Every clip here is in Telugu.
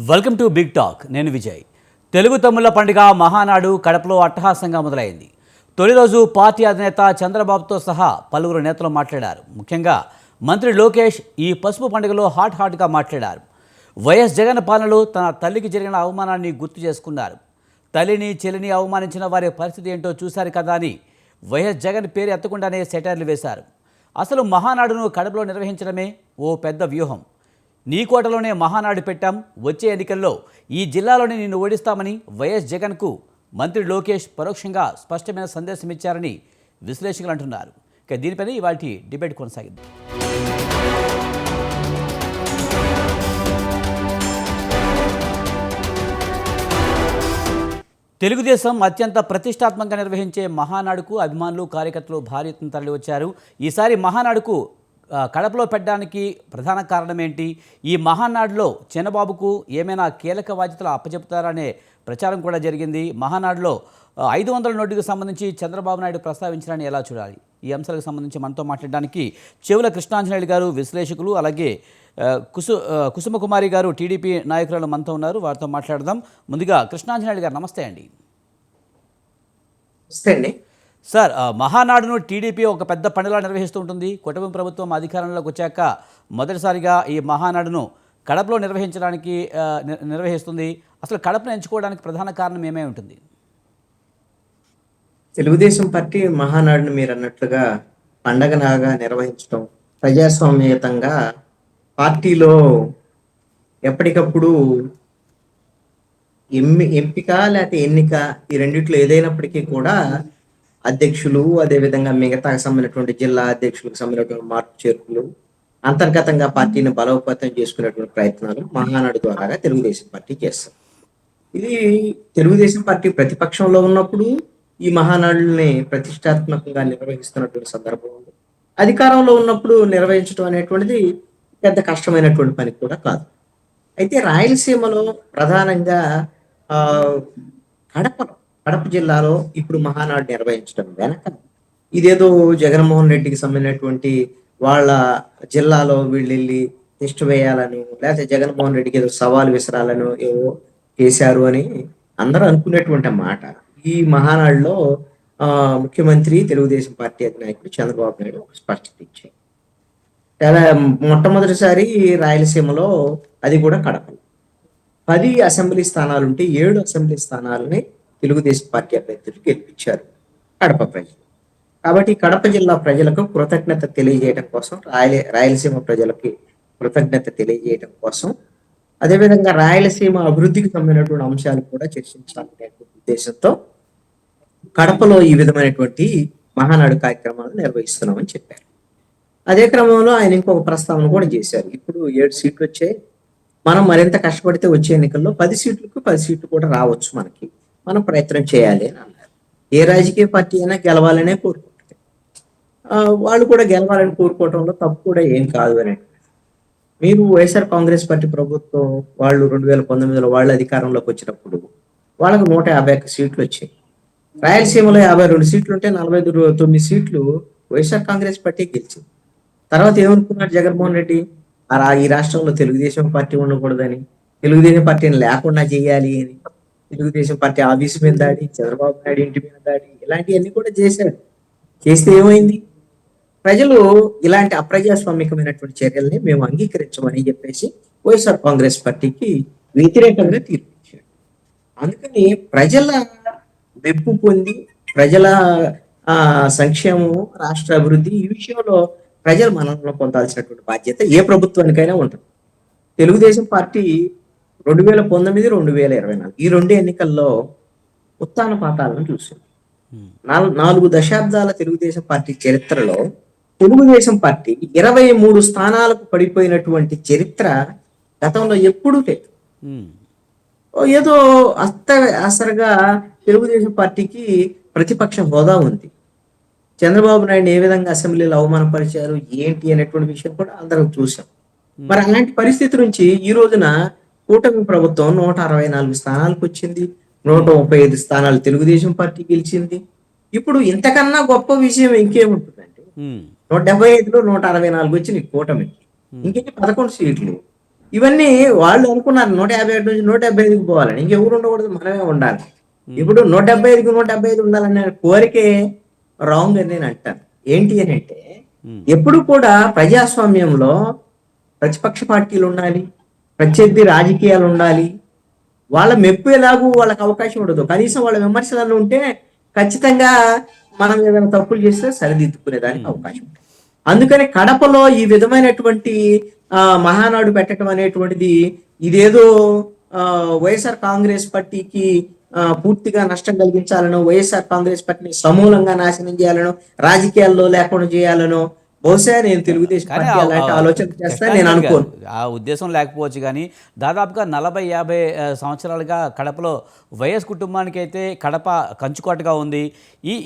Welcome to big talk. నేను విజయ్. తెలుగు తమ్ముళ్ల పండుగ మహానాడు కడపలో అట్టహాసంగా మొదలైంది. తొలి రోజు పార్టీ అధినేత చంద్రబాబుతో సహా పలువురు నేతలు మాట్లాడారు. ముఖ్యంగా మంత్రి లోకేష్ ఈ పసుపు పండుగలో హాట్గా మాట్లాడారు. వైఎస్ జగన్ పాలనలో తన తల్లికి జరిగిన అవమానాన్ని గుర్తు చేసుకున్నారు. తల్లిని చెల్లిని అవమానించిన వారి పరిస్థితి ఏంటో చూశారు కదా అని వైఎస్ జగన్ పేరు ఎత్తకుండానే సెటైర్లు వేశారు. అసలు మహానాడును కడపలో నిర్వహించడమే ఓ పెద్ద వ్యూహం. నీ కోటలోనే మహానాడు పెట్టాం, వచ్చే ఎన్నికల్లో ఈ జిల్లాలోనే నిన్ను ఓడిస్తామని వైఎస్ జగన్కు మంత్రి లోకేష్ పరోక్షంగా స్పష్టమైన సందేశం ఇచ్చారని విశ్లేషకులు అంటున్నారు. ఇక దీనిపైన ఇవాళ డిబేట్ కొనసాగింది. తెలుగుదేశం అత్యంత ప్రతిష్టాత్మకంగా నిర్వహించే మహానాడుకు అభిమానులు కార్యకర్తలు భారీ ఎత్తున తరలివచ్చారు. ఈసారి మహానాడుకు కడపలో పెట్టడానికి ప్రధాన కారణం ఏంటి? ఈ మహానాడులో చంద్రబాబుకు ఏమైనా కీలక బాధ్యతలు అప్పచెప్తారనే ప్రచారం కూడా జరిగింది. మహానాడులో 500 నోటుకు సంబంధించి చంద్రబాబు నాయుడు ప్రస్తావించారని ఎలా చూడాలి? ఈ అంశాలకు సంబంధించి మనతో మాట్లాడడానికి చెవుల కృష్ణాంజనేయులు గారు విశ్లేషకులు, అలాగే కుసుమకుమారి గారు టీడీపీ నాయకురాలు మనతో ఉన్నారు. వారితో మాట్లాడదాం. ముందుగా కృష్ణాంజనేయులు గారు నమస్తే అండి. నమస్తే అండి సార్, మహానాడును టీడీపీ ఒక పెద్ద పండుగ నిర్వహిస్తూ ఉంటుంది. కుటుంబ ప్రభుత్వం అధికారంలోకి వచ్చాక మొదటిసారిగా ఈ మహానాడును కడపలో నిర్వహిస్తుంది. అసలు కడపను ఎంచుకోవడానికి ప్రధాన కారణం ఏమై ఉంటుంది? తెలుగుదేశం పార్టీ మహానాడును మీరు అన్నట్లుగా పండగలాగా నిర్వహించడం, ప్రజాస్వామ్యతంగా పార్టీలో ఎప్పటికప్పుడు ఎంపిక లేకపోతే ఎన్నిక ఈ రెండిట్లో ఏదైనప్పటికీ కూడా అధ్యక్షులు, అదేవిధంగా మిగతా సంబంధించినటువంటి జిల్లా అధ్యక్షులకు సంబంధించినటువంటి మార్పు చేర్పులు, అంతర్గతంగా పార్టీని బలోపేతం చేసుకునేటువంటి ప్రయత్నాలు మహానాడు ద్వారా తెలుగుదేశం పార్టీ చేస్తారు. ఇది తెలుగుదేశం పార్టీ ప్రతిపక్షంలో ఉన్నప్పుడు ఈ మహానాడుల్ని ప్రతిష్టాత్మకంగా నిర్వహిస్తున్నటువంటి సందర్భం ఉంది. అధికారంలో ఉన్నప్పుడు నిర్వహించడం అనేటువంటిది పెద్ద కష్టమైనటువంటి పని కూడా కాదు. అయితే రాయలసీమలో ప్రధానంగా ఆ కడప జిల్లాలో ఇప్పుడు మహానాడు నిర్వహించడం వెనక ఇదేదో జగన్మోహన్ రెడ్డికి సంబంధించినటువంటి వాళ్ళ జిల్లాలో వీళ్ళు వెళ్ళి టెస్ట్ వేయాలను, లేకపోతే జగన్మోహన్ రెడ్డికి ఏదో సవాల్ విసరాలను ఏవో చేశారు అని అందరూ అనుకునేటువంటి మాట. ఈ మహానాడులో ముఖ్యమంత్రి తెలుగుదేశం పార్టీ అధినాయకుడు చంద్రబాబు నాయుడు ఒక స్పష్టత ఇచ్చారు. మొట్టమొదటిసారి రాయలసీమలో, అది కూడా కడపలో 10 అసెంబ్లీ స్థానాలుంటే 7 అసెంబ్లీ స్థానాలని తెలుగుదేశం పార్టీ అభ్యర్థులు గెలిపించారు కడప ప్రజలు. కాబట్టి కడప జిల్లా ప్రజలకు కృతజ్ఞత తెలియజేయడం కోసం, రాయలసీమ ప్రజలకి కృతజ్ఞత తెలియజేయడం కోసం, అదేవిధంగా రాయలసీమ అభివృద్ధికి సంబంధించినటువంటి అంశాలు కూడా చర్చించాలనే ఉద్దేశంతో కడపలో ఈ విధమైనటువంటి మహానాడు కార్యక్రమాలను నిర్వహిస్తున్నామని చెప్పారు. అదే క్రమంలో ఆయన ఇంకొక ప్రస్తావన కూడా చేశారు. ఇప్పుడు 7 సీట్లు వచ్చాయి, మనం మరింత కష్టపడితే వచ్చే ఎన్నికల్లో 10 సీట్లకు 10 సీట్లు కూడా రావచ్చు, మనం ప్రయత్నం చేయాలి అని అన్నారు. ఏ రాజకీయ పార్టీ అయినా గెలవాలనే కోరుకుంటుంది. వాళ్ళు కూడా గెలవాలని కోరుకోవడంలో తప్పు కూడా ఏం కాదు అని. మీరు వైఎస్ఆర్ కాంగ్రెస్ పార్టీ ప్రభుత్వం వాళ్ళు 2019లో వాళ్ళు అధికారంలోకి వచ్చినప్పుడు వాళ్ళకు 151 సీట్లు వచ్చాయి. రాయలసీమలో 52 సీట్లు ఉంటే 49 సీట్లు వైఎస్ఆర్ కాంగ్రెస్ పార్టీ గెలిచింది. తర్వాత ఏమనుకున్నాడు జగన్మోహన్ రెడ్డి? ఈ రాష్ట్రంలో తెలుగుదేశం పార్టీ ఉండకూడదని, తెలుగుదేశం పార్టీని లేకుండా చేయాలి అని, తెలుగుదేశం పార్టీ ఆఫీసు మీద దాడి, చంద్రబాబు నాయుడు ఇంటి మీద దాడి, ఇలాంటివన్నీ కూడా చేశాడు. చేస్తే ఏమైంది? ప్రజలు ఇలాంటి అప్రజాస్వామికమైనటువంటి చర్యల్ని మేము అంగీకరించమని చెప్పేసి వైఎస్ఆర్ కాంగ్రెస్ పార్టీకి వ్యతిరేకంగా తీర్పిచ్చాడు. అందుకని ప్రజల మెప్పు పొంది, ప్రజల సంక్షేమం, రాష్ట్ర అభివృద్ధి ఈ విషయంలో ప్రజలు మనంలో పొందాల్సినటువంటి బాధ్యత ఏ ప్రభుత్వానికైనా ఉంటుంది. తెలుగుదేశం పార్టీ 2019, 2024 ఈ 2 ఎన్నికల్లో ఉత్తాన పాతాలను చూసింది. 4 దశాబ్దాల తెలుగుదేశం పార్టీ చరిత్రలో తెలుగుదేశం పార్టీ 23 స్థానాలకు పడిపోయినటువంటి చరిత్ర గతంలో ఎప్పుడూ లేదు. ఏదో అసరగా తెలుగుదేశం పార్టీకి ప్రతిపక్ష హోదా ఉంది. చంద్రబాబు నాయుడు ఏ విధంగా అసెంబ్లీలో అవమానపరిచారు ఏంటి అనేటువంటి విషయం కూడా అందరం చూసాం. మరి అలాంటి పరిస్థితి నుంచి ఈ రోజున కూటమి ప్రభుత్వం 164 స్థానాలకు వచ్చింది. 135 స్థానాలు తెలుగుదేశం పార్టీ గెలిచింది. ఇప్పుడు ఇంతకన్నా గొప్ప విషయం ఇంకేముంటుందండి? 175లో 164 వచ్చింది కూటమికి. ఇంకేంటి 11 సీట్లు. ఇవన్నీ వాళ్ళు అనుకున్నారు 151 నుంచి 175కి పోవాలని. ఇంకెవరు ఉండకూడదు, మనమే ఉండాలి. ఇప్పుడు 175కి 175 ఉండాలనే కోరికే రాంగ్ అని నేను అంటాను. ఏంటి అని అంటే, ఉమ్. ఎప్పుడు కూడా ప్రజాస్వామ్యంలో ప్రతిపక్ష పార్టీలు ఉండాలి, ప్రత్యర్థి రాజకీయాలు ఉండాలి. వాళ్ళ మెప్పు ఎలాగూ వాళ్ళకి అవకాశం ఉండదు. కనీసం వాళ్ళ విమర్శలు ఉంటే ఖచ్చితంగా మనం ఏదైనా తప్పులు చేస్తే సరిదిద్దుకునేదానికి ఉమ్. అవకాశం ఉంటుంది. అందుకని కడపలో ఈ విధమైనటువంటి మహానాడు పెట్టడం అనేటువంటిది ఇదేదో ఆ, వైఎస్ఆర్ కాంగ్రెస్ పార్టీకి పూర్తిగా నష్టం కలిగించాలనో, వైఎస్ఆర్ కాంగ్రెస్ పార్టీని సమూలంగా నాశనం చేయాలనో, రాజకీయాల్లో లేకుండా చేయాలనో బహుశా నేను తెలుగుదేశం కానీ పార్టీ అలాంటి ఆలోచన చేస్తాను నేను చెప్పడానికి కాదు, అనుకోను. ఆ ఉద్దేశం లేకపోవచ్చు. కానీ దాదాపుగా 40-50 సంవత్సరాలుగా కడపలో వైఎస్ కుటుంబానికి అయితే కడప కంచుకోటగా ఉంది.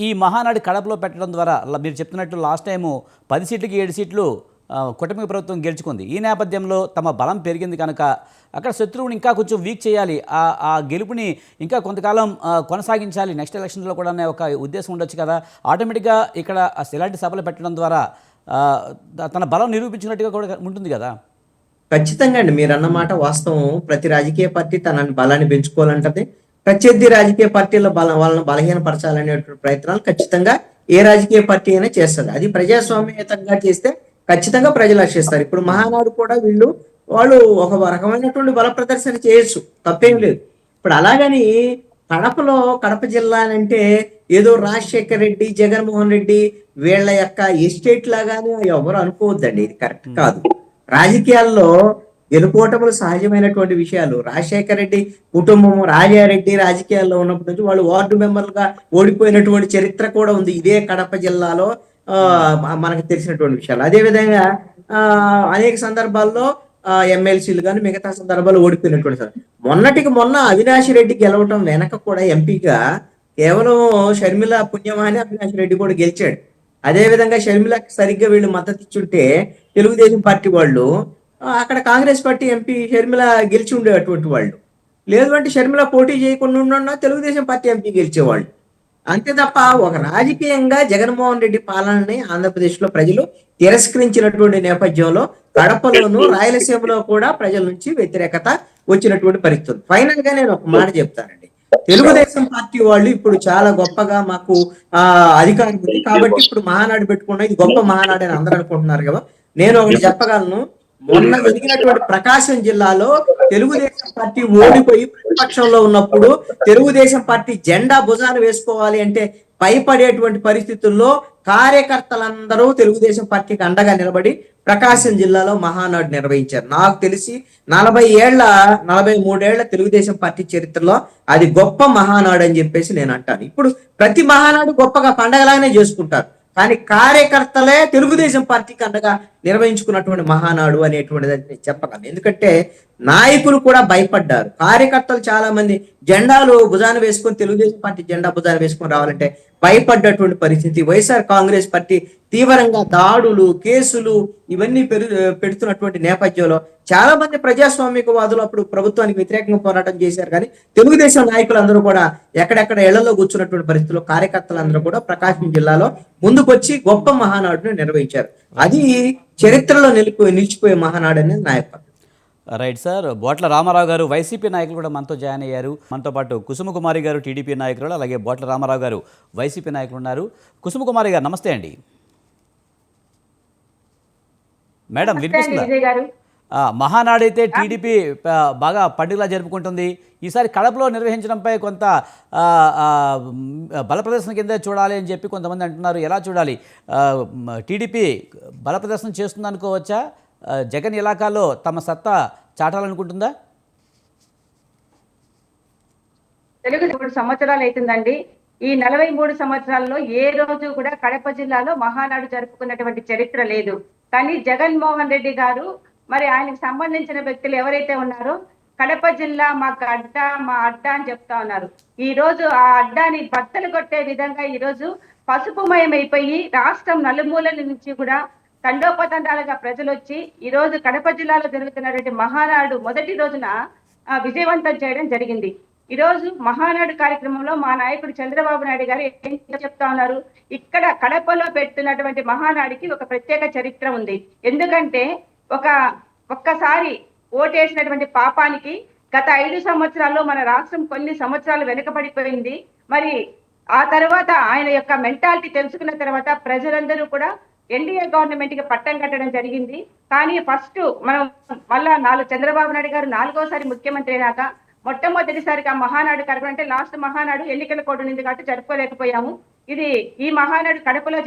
ఈ మహానాడు కడపలో పెట్టడం ద్వారా మీరు చెప్తున్నట్టు లాస్ట్ టైము 10 సీట్లకి 7 సీట్లు కూటమి ప్రభుత్వం గెలుచుకుంది. ఈ నేపథ్యంలో తమ బలం పెరిగింది కనుక అక్కడ శత్రువుని ఇంకా కొంచెం వీక్ చేయాలి, ఆ గెలుపుని ఇంకా కొంతకాలం కొనసాగించాలి నెక్స్ట్ ఎలక్షన్లో కూడా అనే ఒక ఉద్దేశం ఉండొచ్చు కదా. ఆటోమేటిక్గా ఇక్కడ ఇలాంటి సభలు పెట్టడం ద్వారా తన బలం నిరూపించినట్టుగా కూడా ఉంటుంది కదా. ఖచ్చితంగా అండి, మీరు అన్నమాట వాస్తవం. ప్రతి రాజకీయ పార్టీ తన బలాన్ని పెంచుకోవాలంటది. ప్రత్యర్థి రాజకీయ పార్టీల వాళ్ళని బలహీనపరచాలనేటువంటి ప్రయత్నాలు ఖచ్చితంగా ఏ రాజకీయ పార్టీ అయినా చేస్తుంది. అది ప్రజాస్వామ్యతంగా చేస్తే ఖచ్చితంగా ప్రజలు హర్షిస్తారు. ఇప్పుడు మహానాడు కూడా వాళ్ళు ఒక రకమైనటువంటి బల ప్రదర్శన చేయొచ్చు, తప్పేం లేదు. ఇప్పుడు అలాగని కడపలో, కడప జిల్లా అంటే ఏదో రాజశేఖర్ రెడ్డి, జగన్మోహన్ రెడ్డి వీళ్ళ యొక్క ఎస్టేట్ లాగానే ఎవరు అనుకోవద్దండి. ఇది కరెక్ట్ ఉమ్. కాదు. రాజకీయాల్లో గెలుపోటములు సహజమైనటువంటి విషయాలు. రాజశేఖర రెడ్డి కుటుంబము, రాజారెడ్డి రాజకీయాల్లో ఉన్నప్పటి నుంచి వాళ్ళు వార్డు మెంబర్లుగా ఓడిపోయినటువంటి చరిత్ర కూడా ఉంది ఇదే కడప జిల్లాలో. ఉమ్. మనకు తెలిసినటువంటి విషయాలు. అదే విధంగా ఆ అనేక సందర్భాల్లో ఎమ్మెల్సీలు కానీ మిగతా సందర్భాల్లో ఓడిపోయినటువంటి మొన్నటికి మొన్న అవినాష్ రెడ్డి గెలవటం వెనక కూడా ఎంపీగా కేవలం షర్మిల పుణ్యమా అని అవినాష్ రెడ్డి కూడా గెలిచాడు. అదే విధంగా షర్మిలకి సరిగ్గా వీళ్ళు మద్దతు ఇచ్చుంటే తెలుగుదేశం పార్టీ వాళ్ళు అక్కడ కాంగ్రెస్ పార్టీ ఎంపీ షర్మిల గెలిచి ఉండేటువంటి వాళ్ళు. లేదు అంటే షర్మిల పోటీ చేయకుండా ఉన్న తెలుగుదేశం పార్టీ ఎంపీ గెలిచేవాళ్ళు. అంతే తప్ప ఒక రాజకీయంగా జగన్మోహన్ రెడ్డి పాలనని ఆంధ్రప్రదేశ్ లో ప్రజలు తిరస్కరించినటువంటి నేపథ్యంలో కడపలోను, రాయలసీమలో కూడా ప్రజల నుంచి వ్యతిరేకత వచ్చినటువంటి పరిస్థితి. ఫైనల్ గా నేను ఒక మాట చెప్తానండి. తెలుగుదేశం పార్టీ వాళ్ళు ఇప్పుడు చాలా గొప్పగా మాకు అధికారం ఉంది కాబట్టి ఇప్పుడు మహానాడు పెట్టుకున్నా, ఇది గొప్ప మహానాడు అని అందరూ అనుకుంటున్నారు కదా. నేను ఒకటి చెప్పగలను. మొన్న జరిగినటువంటి ప్రకాశం జిల్లాలో తెలుగుదేశం పార్టీ ఓడిపోయి ప్రతిపక్షంలో ఉన్నప్పుడు తెలుగుదేశం పార్టీ జెండా భుజాన వేసుకోవాలి అంటే భయపడేటువంటి పరిస్థితుల్లో కార్యకర్తలందరూ తెలుగుదేశం పార్టీకి అండగా నిలబడి ప్రకాశం జిల్లాలో మహానాడు నిర్వహించారు. నాకు తెలిసి 43 ఏళ్ల తెలుగుదేశం పార్టీ చరిత్రలో అది గొప్ప మహానాడు అని చెప్పేసి నేను అంటాను. ఇప్పుడు ప్రతి మహానాడు గొప్పగా పండగలాగానే చేసుకుంటారు, కానీ కార్యకర్తలే తెలుగుదేశం పార్టీకి అండగా నిర్వహించుకున్నటువంటి మహానాడు అనేటువంటిది నేను చెప్పగలను. ఎందుకంటే నాయకులు కూడా భయపడ్డారు. కార్యకర్తలు చాలా మంది జెండాలు భుజాన వేసుకొని, తెలుగుదేశం పార్టీ జెండా భుజాన వేసుకొని రావాలంటే భయపడ్డటువంటి పరిస్థితి. వైఎస్ఆర్ కాంగ్రెస్ పార్టీ తీవ్రంగా దాడులు, కేసులు ఇవన్నీ పెడుతున్నటువంటి నేపథ్యంలో చాలా మంది ప్రజాస్వామికవాదులు అప్పుడు ప్రభుత్వానికి వ్యతిరేకంగా పోరాటం చేశారు. కానీ తెలుగుదేశం నాయకులు అందరూ కూడా ఎక్కడెక్కడ ఇళ్లలో కూర్చున్నటువంటి పరిస్థితుల్లో కార్యకర్తలందరూ కూడా ప్రకాశం జిల్లాలో ముందుకొచ్చి గొప్ప మహానాడును నిర్వహించారు. అది చరిత్రలో నిలిచిపోయే మహానాడు అనేది నా యొక్క. Right sir. బోట్ల రామారావు గారు వైసీపీ నాయకులు కూడా మనతో జాయిన్ అయ్యారు. మనతో పాటు కుసుమకుమారి గారు టీడీపీ నాయకులు, అలాగే బోట్ల రామారావు గారు వైసీపీ నాయకులు ఉన్నారు. కుసుమకుమారి గారు నమస్తే అండి. మేడం వినిపిస్తుందా? మహానాడు అయితే టీడీపీ బాగా పండుగలా జరుపుకుంటుంది. ఈసారి కడపలో నిర్వహించడంపై కొంత బల ప్రదర్శన కింద చూడాలి అని చెప్పి కొంతమంది అంటున్నారు. ఎలా చూడాలి? టీడీపీ బల ప్రదర్శన చేస్తుంది అనుకోవచ్చా? జగన్ ఇలాకాలో తమ సత్తా చాటాలనుకుంటుందా? తెలుగు 3 సంవత్సరాలు అవుతుందండి. ఈ 43 సంవత్సరాల్లో ఏ రోజు కూడా కడప జిల్లాలో మహానాడు జరుపుకున్నటువంటి చరిత్ర లేదు. కానీ జగన్మోహన్ రెడ్డి గారు, మరి ఆయనకు సంబంధించిన వ్యక్తులు ఎవరైతే ఉన్నారో కడప జిల్లా మాకు అడ్డా, మా అడ్డా అని చెప్తా ఉన్నారు. ఈ రోజు ఆ అడ్డాని బద్దలు కొట్టే విధంగా ఈ రోజు పసుపుమయం అయిపోయి రాష్ట్రం నలుమూలల నుంచి కూడా తండోపతండాలుగా ప్రజలు వచ్చి ఈ రోజు కడప జిల్లాలో జరుగుతున్నటువంటి మహానాడు మొదటి రోజున విజయవంతం చేయడం జరిగింది. ఈ రోజు మహానాడు కార్యక్రమంలో మా నాయకుడు చంద్రబాబు నాయుడు గారు ఏం చెప్తా ఉన్నారు, ఇక్కడ కడపలో పెడుతున్నటువంటి మహానాడికి ఒక ప్రత్యేక చరిత్ర ఉంది. ఎందుకంటే ఒక్కసారి ఓటేసినటువంటి పాపానికి గత 5 సంవత్సరాల్లో మన రాష్ట్రం కొన్ని సంవత్సరాలు వెనుకబడిపోయింది. మరి ఆ తర్వాత ఆయన యొక్క మెంటాలిటీ తెలుసుకున్న తర్వాత ప్రజలందరూ కూడా ఎన్డీఏ గవర్నమెంట్ కి పట్టం కట్టడం జరిగింది. కానీ ఫస్ట్ మనం మళ్ళా చంద్రబాబు నాయుడు గారు 4వ సారి ముఖ్యమంత్రి అయినాక మొట్టమొదటిసారిగా మహానాడు కార్యక్రమం, అంటే లాస్ట్ మహానాడు ఎన్నికల కోడ్ ఉంది కాబట్టి జరుపుకోలేకపోయాము. ఈ మహానాడు కడపలో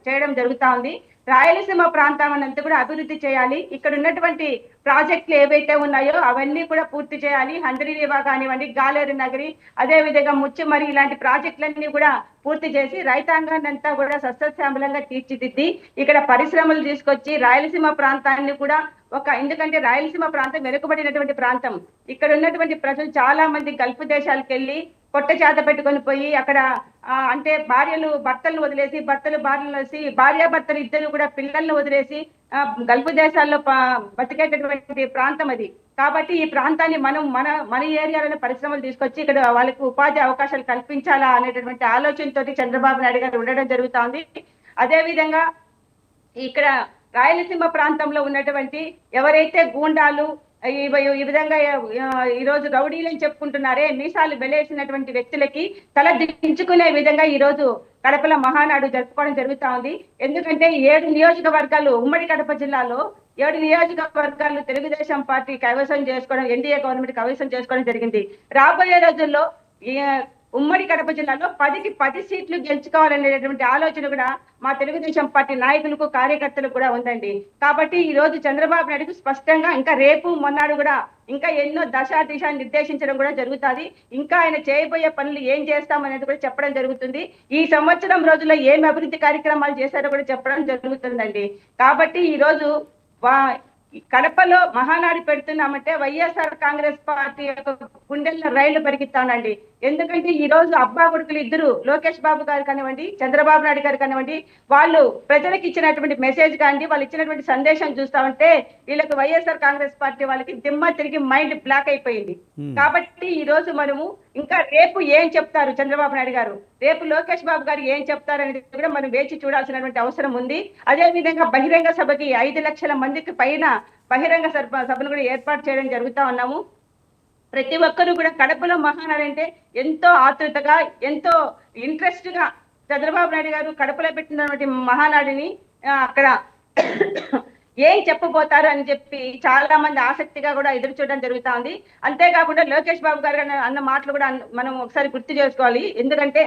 చేయడం జరుగుతా ఉంది. రాయలసీమ ప్రాంతం అంతా కూడా అభివృద్ధి చేయాలి. ఇక్కడ ఉన్నటువంటి ప్రాజెక్టులు ఏవైతే ఉన్నాయో అవన్నీ కూడా పూర్తి చేయాలి. హంద్రీనివా కానివ్వండి, గాలేరు నగరి, అదే విధంగా ముచ్చుమరి, ఇలాంటి ప్రాజెక్టులన్నీ కూడా పూర్తి చేసి రైతాంగాన్ని అంతా కూడా సస్యశ్యామలంగా తీర్చిదిద్ది ఇక్కడ పరిశ్రమలు తీసుకొచ్చి రాయలసీమ ప్రాంతాన్ని కూడా ఎందుకంటే రాయలసీమ ప్రాంతం వెనుకబడినటువంటి ప్రాంతం. ఇక్కడ ఉన్నటువంటి ప్రజలు చాలా మంది గల్ఫ్ దేశాలకు వెళ్ళి పొట్ట చేత పెట్టుకొని పోయి అక్కడ అంటే భర్తలను వదిలేసి, భర్తలు భార్యలు వేసి, భార్యాభర్తలు ఇద్దరు కూడా పిల్లల్ని వదిలేసి గల్ఫ్ దేశాల్లో బతికేటటువంటి ప్రాంతం అది. కాబట్టి ఈ ప్రాంతాన్ని మనం మన ఏరియాలోనే పరిశ్రమలు తీసుకొచ్చి ఇక్కడ వాళ్ళకి ఉపాధి అవకాశాలు కల్పించాలా అనేటటువంటి ఆలోచనతోటి చంద్రబాబు నాయుడు గారు ఉండడం జరుగుతోంది. అదే విధంగా ఇక్కడ రాయలసీమ ప్రాంతంలో ఉన్నటువంటి ఎవరైతే గూండాలు ఈ విధంగా ఈరోజు రౌడీలని చెప్పుకుంటున్నారే, మీసాలు వెలేసినటువంటి వ్యక్తులకి తల దించుకునే విధంగా ఈ రోజు కడపలో మహానాడు జరుపుకోవడం జరుగుతా ఉంది. ఎందుకంటే 7 నియోజకవర్గాలు ఉమ్మడి కడప జిల్లాలో 7 నియోజకవర్గాలు తెలుగుదేశం పార్టీ కైవసం చేసుకోవడం, ఎన్డీఏ గవర్నమెంట్ కైవసం చేసుకోవడం జరిగింది. రాబోయే రోజుల్లో ఉమ్మడి కడప జిల్లాలో 10కి 10 సీట్లు గెలుచుకోవాలనేటువంటి ఆలోచన కూడా మా తెలుగుదేశం పార్టీ నాయకులకు, కార్యకర్తలకు కూడా ఉందండి. కాబట్టి ఈ రోజు చంద్రబాబు నాయుడు స్పష్టంగా ఇంకా రేపు మొన్నాడు కూడా ఇంకా ఎన్నో దిశ నిర్దేశించడం కూడా జరుగుతుంది. ఇంకా ఆయన చేయబోయే పనులు ఏం చేస్తామనేది కూడా చెప్పడం జరుగుతుంది. ఈ సంవత్సరం రోజుల్లో ఏం అభివృద్ధి కార్యక్రమాలు చేశారో కూడా చెప్పడం జరుగుతుందండి. కాబట్టి ఈ రోజు కడపలో మహానాడు పెడుతున్నామంటే వైఎస్ఆర్ కాంగ్రెస్ పార్టీ యొక్క గుండెల్లో రైళ్లు పరిగెత్తానండి. ఎందుకంటే ఈ రోజు అబ్బా కొడుకులు ఇద్దరు, లోకేష్ బాబు గారు కానివ్వండి, చంద్రబాబు నాయుడు గారు కానివ్వండి, వాళ్ళు ప్రజలకు ఇచ్చినటువంటి మెసేజ్ కానివ్వండి, వాళ్ళు ఇచ్చినటువంటి సందేశం చూస్తామంటే వీళ్ళకి వైఎస్ఆర్ కాంగ్రెస్ పార్టీ వాళ్ళకి దిమ్మ తిరిగి మైండ్ బ్లాక్ అయిపోయింది. కాబట్టి ఈ రోజు మనము ఇంకా రేపు ఏం చెప్తారు చంద్రబాబు నాయుడు గారు, రేపు లోకేష్ బాబు గారు ఏం చెప్తారు అనేది కూడా మనం వేచి చూడాల్సినటువంటి అవసరం ఉంది. అదే విధంగా బహిరంగ సభకి 5 లక్షల మందికి పైన బహిరంగ సభను కూడా ఏర్పాటు చేయడం జరుగుతా ఉన్నాము. ప్రతి ఒక్కరూ కూడా కడపలో మహానాడు అంటే ఎంతో ఆతృతగా, ఎంతో ఇంట్రెస్ట్ గా చంద్రబాబు నాయుడు గారు కడపలో పెట్టినటువంటి మహానాడిని అక్కడ ఏం చెప్పబోతారు అని చెప్పి చాలా మంది ఆసక్తిగా కూడా ఎదురు చూడడం జరుగుతా ఉంది. అంతేకాకుండా లోకేష్ బాబు గారు అన్న మాటలు కూడా మనం ఒకసారి గుర్తు చేసుకోవాలి. ఎందుకంటే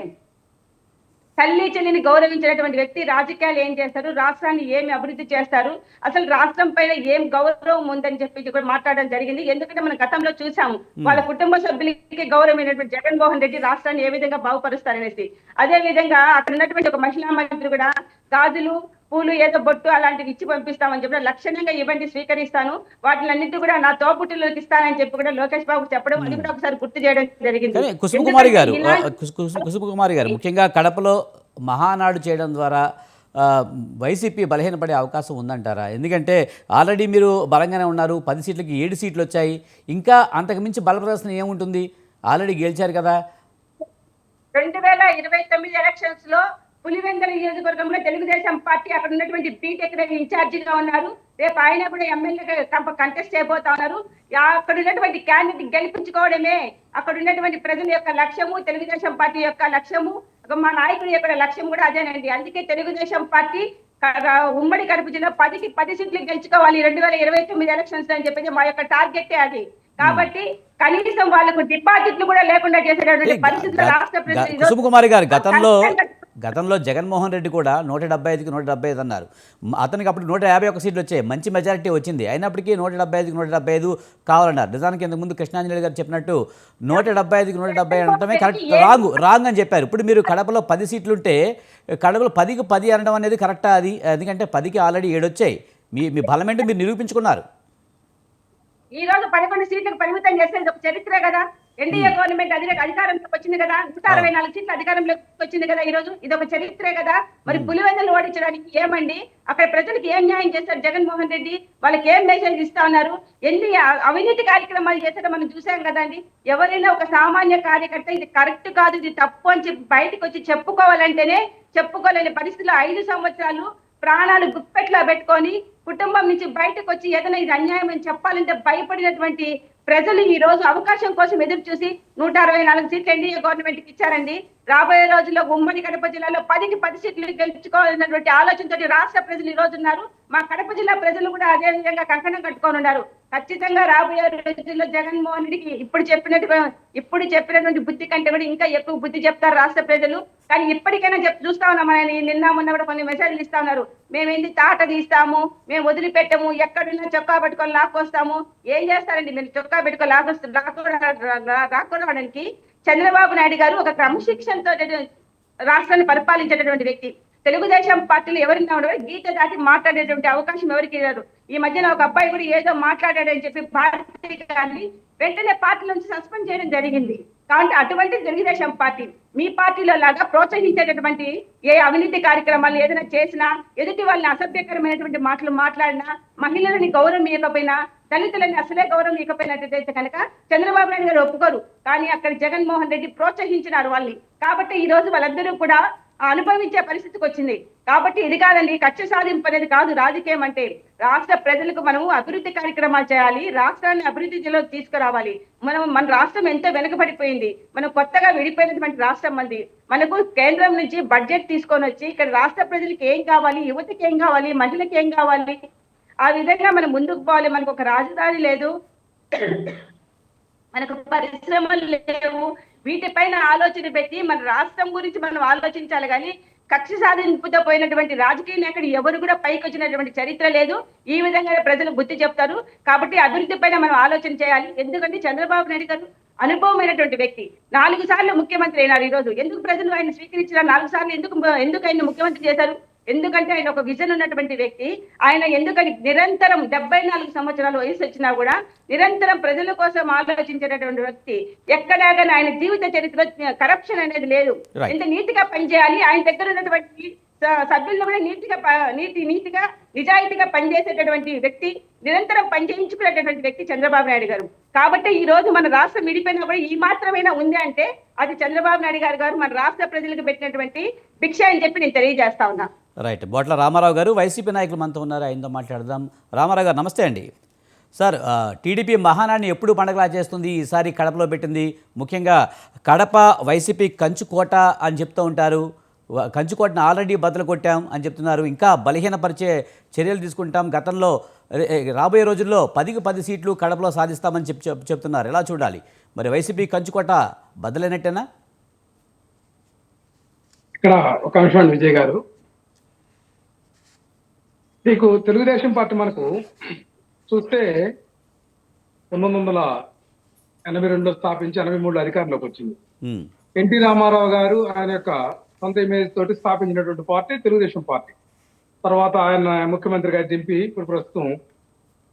తల్లి చెల్లిని గౌరవించినటువంటి వ్యక్తి రాజకీయాలు ఏం చేస్తారు, రాష్ట్రాన్ని ఏమి అభివృద్ధి చేస్తారు, అసలు రాష్ట్రం పైన ఏం గౌరవం ఉందని చెప్పి కూడా మాట్లాడడం జరిగింది. ఎందుకంటే మనం గతంలో చూసాము వాళ్ళ కుటుంబ సభ్యులకి గౌరవమైనటువంటి జగన్మోహన్ రెడ్డి రాష్ట్రాన్ని ఏ విధంగా బాగుపరుస్తారనేసి. అదే విధంగా అక్కడ ఉన్నటువంటి ఒక మహిళా మంత్రి కూడా గాజులు, పూలు, ఏదో బొట్టు అలాంటివి ఇచ్చి పంపిస్తామని చెప్పి లక్షణంగా ఇవ్వండి, స్వీకరిస్తాను, వాటిలన్నింటి కూడా నా తోపుట్టులోకి ఇస్తానని చెప్పి కూడా లోకేష్ బాబు చెప్పడం, అది కూడా ఒకసారి గుర్తు చేయడం జరిగింది. కుసుమకుమారి గారు ముఖ్యంగా కడపలో మహానాడు చేయడం ద్వారా వైసీపీ బలహీనపడే అవకాశం ఉందంటారా? ఎందుకంటే ఆల్రెడీ మీరు బలంగానే ఉన్నారు, 10 సీట్లకి 7 సీట్లు వచ్చాయి, ఇంకా అంతకుమించి బల ప్రదర్శన ఏముంటుంది? ఆల్రెడీ గెలిచారు కదా. 2029 ఎలక్షన్స్ లో పులివెందుల నియోజకవర్గంలో తెలుగుదేశం పార్టీ అక్కడ ఉన్నటువంటి బీటెక్ ఇన్ఛార్జిగా ఉన్నారు. రేపు ఆయన కూడా ఎమ్మెల్యేగా కంటెస్ట్ చేయబోతా ఉన్నారు. అక్కడ ఉన్నటువంటి క్యాండిడేట్ గెలిపించుకోవడమే అక్కడ ఉన్నటువంటి ప్రజల యొక్క లక్ష్యము, తెలుగుదేశం పార్టీ యొక్క లక్ష్యము, మా నాయకుడి యొక్క లక్ష్యం కూడా అదేనండి. అందుకే తెలుగుదేశం పార్టీ ఉమ్మడి కడప జిల్లా 10కి 10 సీట్లు గెలుచుకోవాలి 2029 ఎలక్షన్స్ అని చెప్పేసి మా యొక్క టార్గెటే అది. కాబట్టి కనీసం వాళ్ళకు డిపాజిట్లు కూడా లేకుండా చేసేటటువంటి పరిస్థితులు రాష్ట్ర ప్రజలు. కుసుమకుమారి గారు, గతంలో జగన్మోహన్ రెడ్డి కూడా 175కి 175 అన్నారు. అతనికి అప్పుడు 151 సీట్లు వచ్చాయి, మంచి మెజారిటీ వచ్చింది. అయినప్పటికీ 175కి 175 కావాలన్నారు. నిజానికి ఇంతకుముందు కృష్ణాంజలి గారు చెప్పినట్టు 175కి 170 అనడమే కరెక్ట్, రాంగ్ అని చెప్పారు. ఇప్పుడు మీరు కడపలో 10 సీట్లుంటే కడపలో 10కి 10 అనడం అనేది కరెక్టా? అది ఎందుకంటే 10కి ఆల్రెడీ 7 వచ్చాయి. మీ బలమేంటో మీరు నిరూపించుకున్నారు. ఈ రోజు 11 సీట్లకు పరిమితం చేసేది ఒక చరిత్రే కదా. ఎన్డీఏ గవర్నమెంట్ అధికారంలోకి వచ్చింది కదా, 164 సీట్లు అధికారంలోకి వచ్చింది కదా. ఈ రోజు ఇది ఒక చరిత్రే కదా. మరి పులివెందులు ఓడించడానికి ఏమండి, అక్కడ ప్రజలకు ఏం న్యాయం చేస్తారు జగన్మోహన్ రెడ్డి, వాళ్ళకి ఏం మెసేజ్ ఇస్తా ఉన్నారు, ఎన్ని అవినీతి కార్యక్రమాలు చేస్తారో మనం చూసాం కదండి. ఎవరైనా ఒక సామాన్య కార్యకర్త ఇది కరెక్ట్ కాదు, ఇది తప్పు అని చెప్పి బయటకు వచ్చి చెప్పుకోవాలంటేనే చెప్పుకోలేని పరిస్థితుల్లో 5 సంవత్సరాలు ప్రాణాలు గుప్పెట్లో పెట్టుకొని కుటుంబం నుంచి బయటకు వచ్చి ఏదైనా ఇది అన్యాయం అని చెప్పాలంటే భయపడినటువంటి ప్రజలు ఈ రోజు అవకాశం కోసం ఎదురు చూసి 164 సీట్లు ఎన్డీఏ గవర్నమెంట్ కి ఇచ్చారండి. రాబోయే రోజుల్లో ఉమ్మడి కడప జిల్లాలో 10కి 10 సీట్లు గెలుచుకోవాలన్నటువంటి ఆలోచనతో రాష్ట్ర ప్రజలు ఈ రోజు ఉన్నారు. మా కడప జిల్లా ప్రజలు కూడా అదే విధంగా కంకణం కట్టుకొని ఉన్నారు. ఖచ్చితంగా రాబోయే రోజుల్లో జగన్మోహన్ రెడ్డికి ఇప్పుడు చెప్పినటువంటి బుద్ధి కంటే కూడా ఇంకా ఎక్కువ బుద్ధి చెప్తారు రాష్ట్ర ప్రజలు. కానీ ఇప్పటికైనా చూస్తా ఉన్నాం, నిన్న మొన్న కూడా కొన్ని మెసేజ్లు ఇస్తా ఉన్నారు. మేమేంది తాట తీస్తాము, మేము వదిలిపెట్టము, ఎక్కడున్నా చొక్కా పట్టుకొని లాక్కొస్తాము. ఏం చేస్తారండి మీరు చొక్కా పెట్టుకొని లాక్కోవడానికి? చంద్రబాబు నాయుడు గారు ఒక క్రమశిక్షణతో రాష్ట్రాన్ని పరిపాలించేటటువంటి వ్యక్తి. తెలుగుదేశం పార్టీలు ఎవరైనా ఉండవు, గీత దాటి మాట్లాడేటువంటి అవకాశం ఎవరికి ఇవ్వరు. ఈ మధ్యన ఒక అబ్బాయి కూడా ఏదో మాట్లాడాడని చెప్పి భారతీయ గారిని వెంటనే పార్టీ నుంచి సస్పెండ్ చేయడం జరిగింది. కాబట్టి అటువంటి తెలుగుదేశం పార్టీ మీ పార్టీలో లాగా ప్రోత్సహించేటటువంటి ఏ అవినీతి కార్యక్రమాలు ఏదైనా చేసినా, ఎదుటి వాళ్ళని అసభ్యకరమైనటువంటి మాటలు మాట్లాడినా, మహిళలని గౌరవం ఇవ్వకపోయినా, దళితులని అసలే గౌరవం ఇవ్వకపోయినట్టయితే కనుక చంద్రబాబు నాయుడు గారు ఒప్పుకోరు. కానీ అక్కడ జగన్మోహన్ రెడ్డి ప్రోత్సహించినారు వాళ్ళని. కాబట్టి ఈ రోజు వాళ్ళందరూ కూడా అనుభవించే పరిస్థితికి వచ్చింది. కాబట్టి ఇది కాదండి, కక్ష సాధింపు అనేది కాదు రాజకీయం అంటే. రాష్ట్ర ప్రజలకు మనము అభివృద్ధి కార్యక్రమాలు చేయాలి, రాష్ట్రాన్ని అభివృద్ధిలో తీసుకురావాలి. మన రాష్ట్రం ఎంతో వెనుకబడిపోయింది. మనం కొత్తగా విడిపోయినటువంటి రాష్ట్రం మంది. మనకు కేంద్రం నుంచి బడ్జెట్ తీసుకొని వచ్చి ఇక్కడ రాష్ట్ర ప్రజలకు ఏం కావాలి, యువతకి ఏం కావాలి, మహిళలకు ఏం కావాలి, ఆ విధంగా మనం ముందుకు పోవాలి. మనకు ఒక రాజధాని లేదు, మనకు పరిశ్రమలు లేవు. వీటిపైన ఆలోచన పెట్టి మన రాష్ట్రం గురించి మనం ఆలోచించాలి. కానీ కక్ష సాధింపుతో పోయినటువంటి రాజకీయ నాయకుడు ఎవరు కూడా పైకి వచ్చినటువంటి చరిత్ర లేదు. ఈ విధంగా ప్రజలు బుద్ధి చెప్తారు. కాబట్టి అభివృద్ధి పైన మనం ఆలోచన చేయాలి. ఎందుకంటే చంద్రబాబు నాయుడు గారు అనుభవమైనటువంటి వ్యక్తి. 4 సార్లు ముఖ్యమంత్రి అయినారు. ఈ రోజు ఎందుకు ప్రజలు ఆయన స్వీకరించారు? 4 సార్లు ఎందుకు ఆయన ముఖ్యమంత్రి చేశారు? ఎందుకంటే ఆయన ఒక విజన్ ఉన్నటువంటి వ్యక్తి. ఆయన ఎందుకని నిరంతరం 74 సంవత్సరాల వయసు వచ్చినా కూడా నిరంతరం ప్రజల కోసం ఆలోచించేటటువంటి వ్యక్తి. ఎక్కడా కానీ ఆయన జీవిత చరిత్ర కరప్షన్ అనేది లేదు. ఎంత నీతిగా పనిచేయాలి, ఆయన దగ్గర ఉన్నటువంటి సభ్యులను కూడా నీతిగా నిజాయితీగా పనిచేసేటటువంటి వ్యక్తి, నిరంతరం పనిచేయించుకునేటటువంటి వ్యక్తి చంద్రబాబు నాయుడు గారు. కాబట్టి ఈ రోజు మన రాష్ట్రం విడిపోయినా కూడా ఈ మాత్రమైనా ఉంది అంటే అది చంద్రబాబు నాయుడు గారు మన రాష్ట్ర ప్రజలకు పెట్టినటువంటి భిక్ష అని చెప్పి నేను తెలియజేస్తా ఉన్నా. రైట్. బొట్ల రామారావు గారు వైసీపీ నాయకులు మనతో ఉన్నారు, ఆయనతో మాట్లాడదాం. రామారావు గారు నమస్తే అండి. సార్, టీడీపీ మహానాడిని ఎప్పుడు పండగలా చేస్తుంది, ఈసారి కడపలో పెట్టింది. ముఖ్యంగా కడప వైసీపీ కంచుకోట అని చెప్తూ ఉంటారు. కంచుకోటను ఆల్రెడీ బద్దలు కొట్టాం అని చెప్తున్నారు. ఇంకా బలహీనపరిచే చర్యలు తీసుకుంటాం. గతంలో రాబోయే రోజుల్లో 10కి 10 సీట్లు కడపలో సాధిస్తామని చెప్తున్నారు. ఎలా చూడాలి మరి? వైసీపీ కంచుకోట బద్దలైనట్టేనా? ఇక్కడ ఒక అంశం విజయ్ గారు, మీకు తెలుగుదేశం పార్టీ మనకు చూస్తే 1982లో స్థాపించి 83లో అధికారంలోకి వచ్చింది. ఎన్టీ రామారావు గారు ఆయన యొక్క సొంత ఇమేజ్ తోటి స్థాపించినటువంటి పార్టీ తెలుగుదేశం పార్టీ. తర్వాత ఆయన ముఖ్యమంత్రిగా దింపి ఇప్పుడు ప్రస్తుతం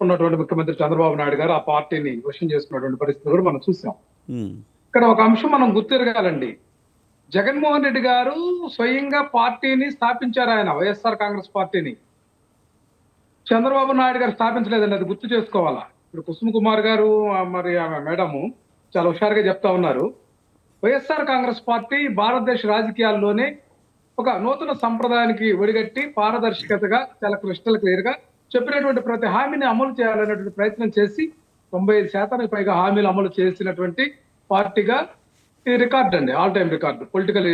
ఉన్నటువంటి ముఖ్యమంత్రి చంద్రబాబు నాయుడు గారు ఆ పార్టీని వశం చేసుకున్నటువంటి పరిస్థితి కూడా మనం చూసాం. ఇక్కడ ఒక అంశం మనం గుర్తిరగాలండి. జగన్మోహన్ రెడ్డి గారు స్వయంగా పార్టీని స్థాపించారు. ఆయన వైఎస్ఆర్ కాంగ్రెస్ పార్టీని చంద్రబాబు నాయుడు గారు స్థాపించలేదండి, అది గుర్తు చేసుకోవాలా. ఇప్పుడు కుసుమ కుమార్ గారు మరి ఆమె మేడము చాలా హుషారుగా చెప్తా ఉన్నారు. వైఎస్ఆర్ కాంగ్రెస్ పార్టీ భారతదేశ రాజకీయాల్లోనే ఒక నూతన సంప్రదాయానికి ఒడిగట్టి పారదర్శకతగా చాలా క్రిస్టల్ క్లియర్ గా చెప్పినటువంటి ప్రతి హామీని అమలు చేయాలనేటువంటి ప్రయత్నం చేసి 95% పైగా హామీలు అమలు చేసినటువంటి పార్టీగా ఈ రికార్డు అండి, all time record political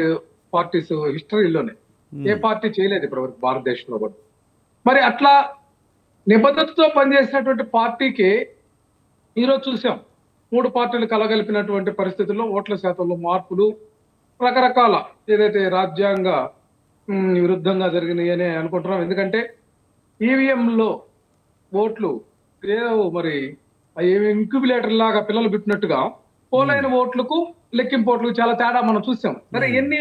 parties హిస్టరీలోనే. ఏ పార్టీ చేయలేదు ఇప్పటివరకు భారతదేశంలో కూడా. మరి అట్లా నిబద్ధతతో పనిచేసినటువంటి పార్టీకి ఈరోజు చూసాం 3 పార్టీలు కలగలిపినటువంటి పరిస్థితుల్లో ఓట్ల శాతంలో మార్పులు, రకరకాల ఏదైతే రాజ్యాంగ విరుద్ధంగా జరిగినాయి అని అనుకుంటున్నాం. ఎందుకంటే ఈవీఎంలో ఓట్లు ఏదో మరి ఇంక్యుబులేటర్ లాగా పిల్లలు పెట్టినట్టుగా పోలైన ఓట్లకు లెక్కింపు ఓట్లకు చాలా తేడా మనం చూసాం. సరే, ఎన్ని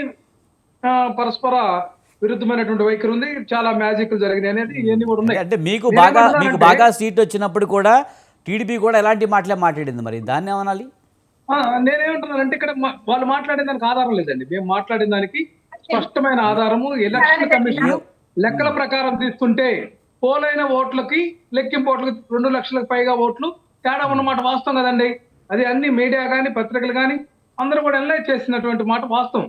పరస్పర విరుద్ధమైనటువంటి వైఖరి ఉంది, చాలా మ్యాజిక్ జరిగినాయి అనేది ఇవన్నీ కూడా ఉన్నాయి. అంటే మీకు బాగా సీట్ వచ్చినప్పుడు కూడా టీడీపీ కూడా ఎలాంటి మాటలే మాట్లాడింది, మరి దాన్ని ఏమనాలి? నేనేమంటున్నానంటే ఇక్కడ వాళ్ళు మాట్లాడిన దానికి ఆధారం లేదండి. మేము మాట్లాడిన దానికి స్పష్టమైన ఆధారము ఎలక్షన్ కమిషన్ లెక్కల ప్రకారం తీసుకుంటే పోలైన ఓట్లకి లెక్కింపు ఓట్లకి 2 లక్షలకు పైగా ఓట్లు తేడా ఉన్నమాట వాస్తవం కదండి. అది అన్ని మీడియా కానీ పత్రికలు కానీ అందరూ కూడా ఎనలైజ్ చేసినటువంటి మాట వాస్తవం.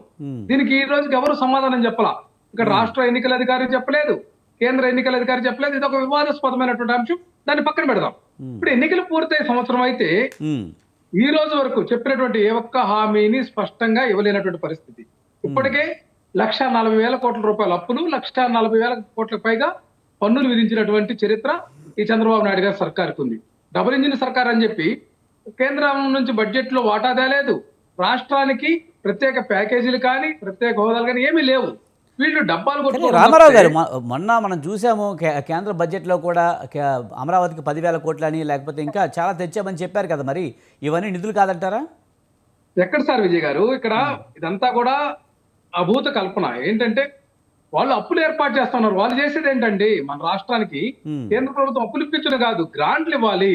దీనికి ఈ రోజుకి ఎవరు సమాధానం చెప్పాలా. ఇక్కడ రాష్ట్ర ఎన్నికల అధికారి చెప్పలేదు, కేంద్ర ఎన్నికల అధికారి చెప్పలేదు, ఇది ఒక వివాదాస్పదమైనటువంటి అంశం, దాన్ని పక్కన పెడదాం. ఇప్పుడు ఎన్నికలు పూర్తయి సంవత్సరం అయితే ఈ రోజు వరకు చెప్పినటువంటి ఏ ఒక్క హామీని స్పష్టంగా ఇవ్వలేనటువంటి పరిస్థితి. ఇప్పటికే 1,40,000 కోట్ల రూపాయల అప్పులు, 1,40,000 కోట్లకు పైగా పన్నులు విధించినటువంటి చరిత్ర ఈ చంద్రబాబు నాయుడు గారి సర్కార్కు ఉంది. డబుల్ ఇంజిన్ సర్కార్ అని చెప్పి కేంద్రం నుంచి బడ్జెట్ లో వాటా తేలేదు, రాష్ట్రానికి ప్రత్యేక ప్యాకేజీలు కానీ ప్రత్యేక హోదాలు కానీ ఏమీ లేవు. వీళ్ళు డబ్బాలు కానీ రామారావు గారు మొన్న మనం చూసాము కేంద్ర బడ్జెట్లో కూడా అమరావతికి 10,000 కోట్లని లేకపోతే ఇంకా చాలా తెచ్చామని చెప్పారు కదా, మరి ఇవన్నీ నిధులు కాదంటారా? ఎక్కడ సార్ విజయ్ గారు, ఇక్కడ ఇదంతా కూడా అభూత కల్పన. ఏంటంటే వాళ్ళు అప్పులు ఏర్పాటు చేస్తున్నారు. వాళ్ళు చేసేది ఏంటండి, మన రాష్ట్రానికి కేంద్ర ప్రభుత్వం అప్పులు ఇప్పించడం కాదు, గ్రాంట్లు ఇవ్వాలి.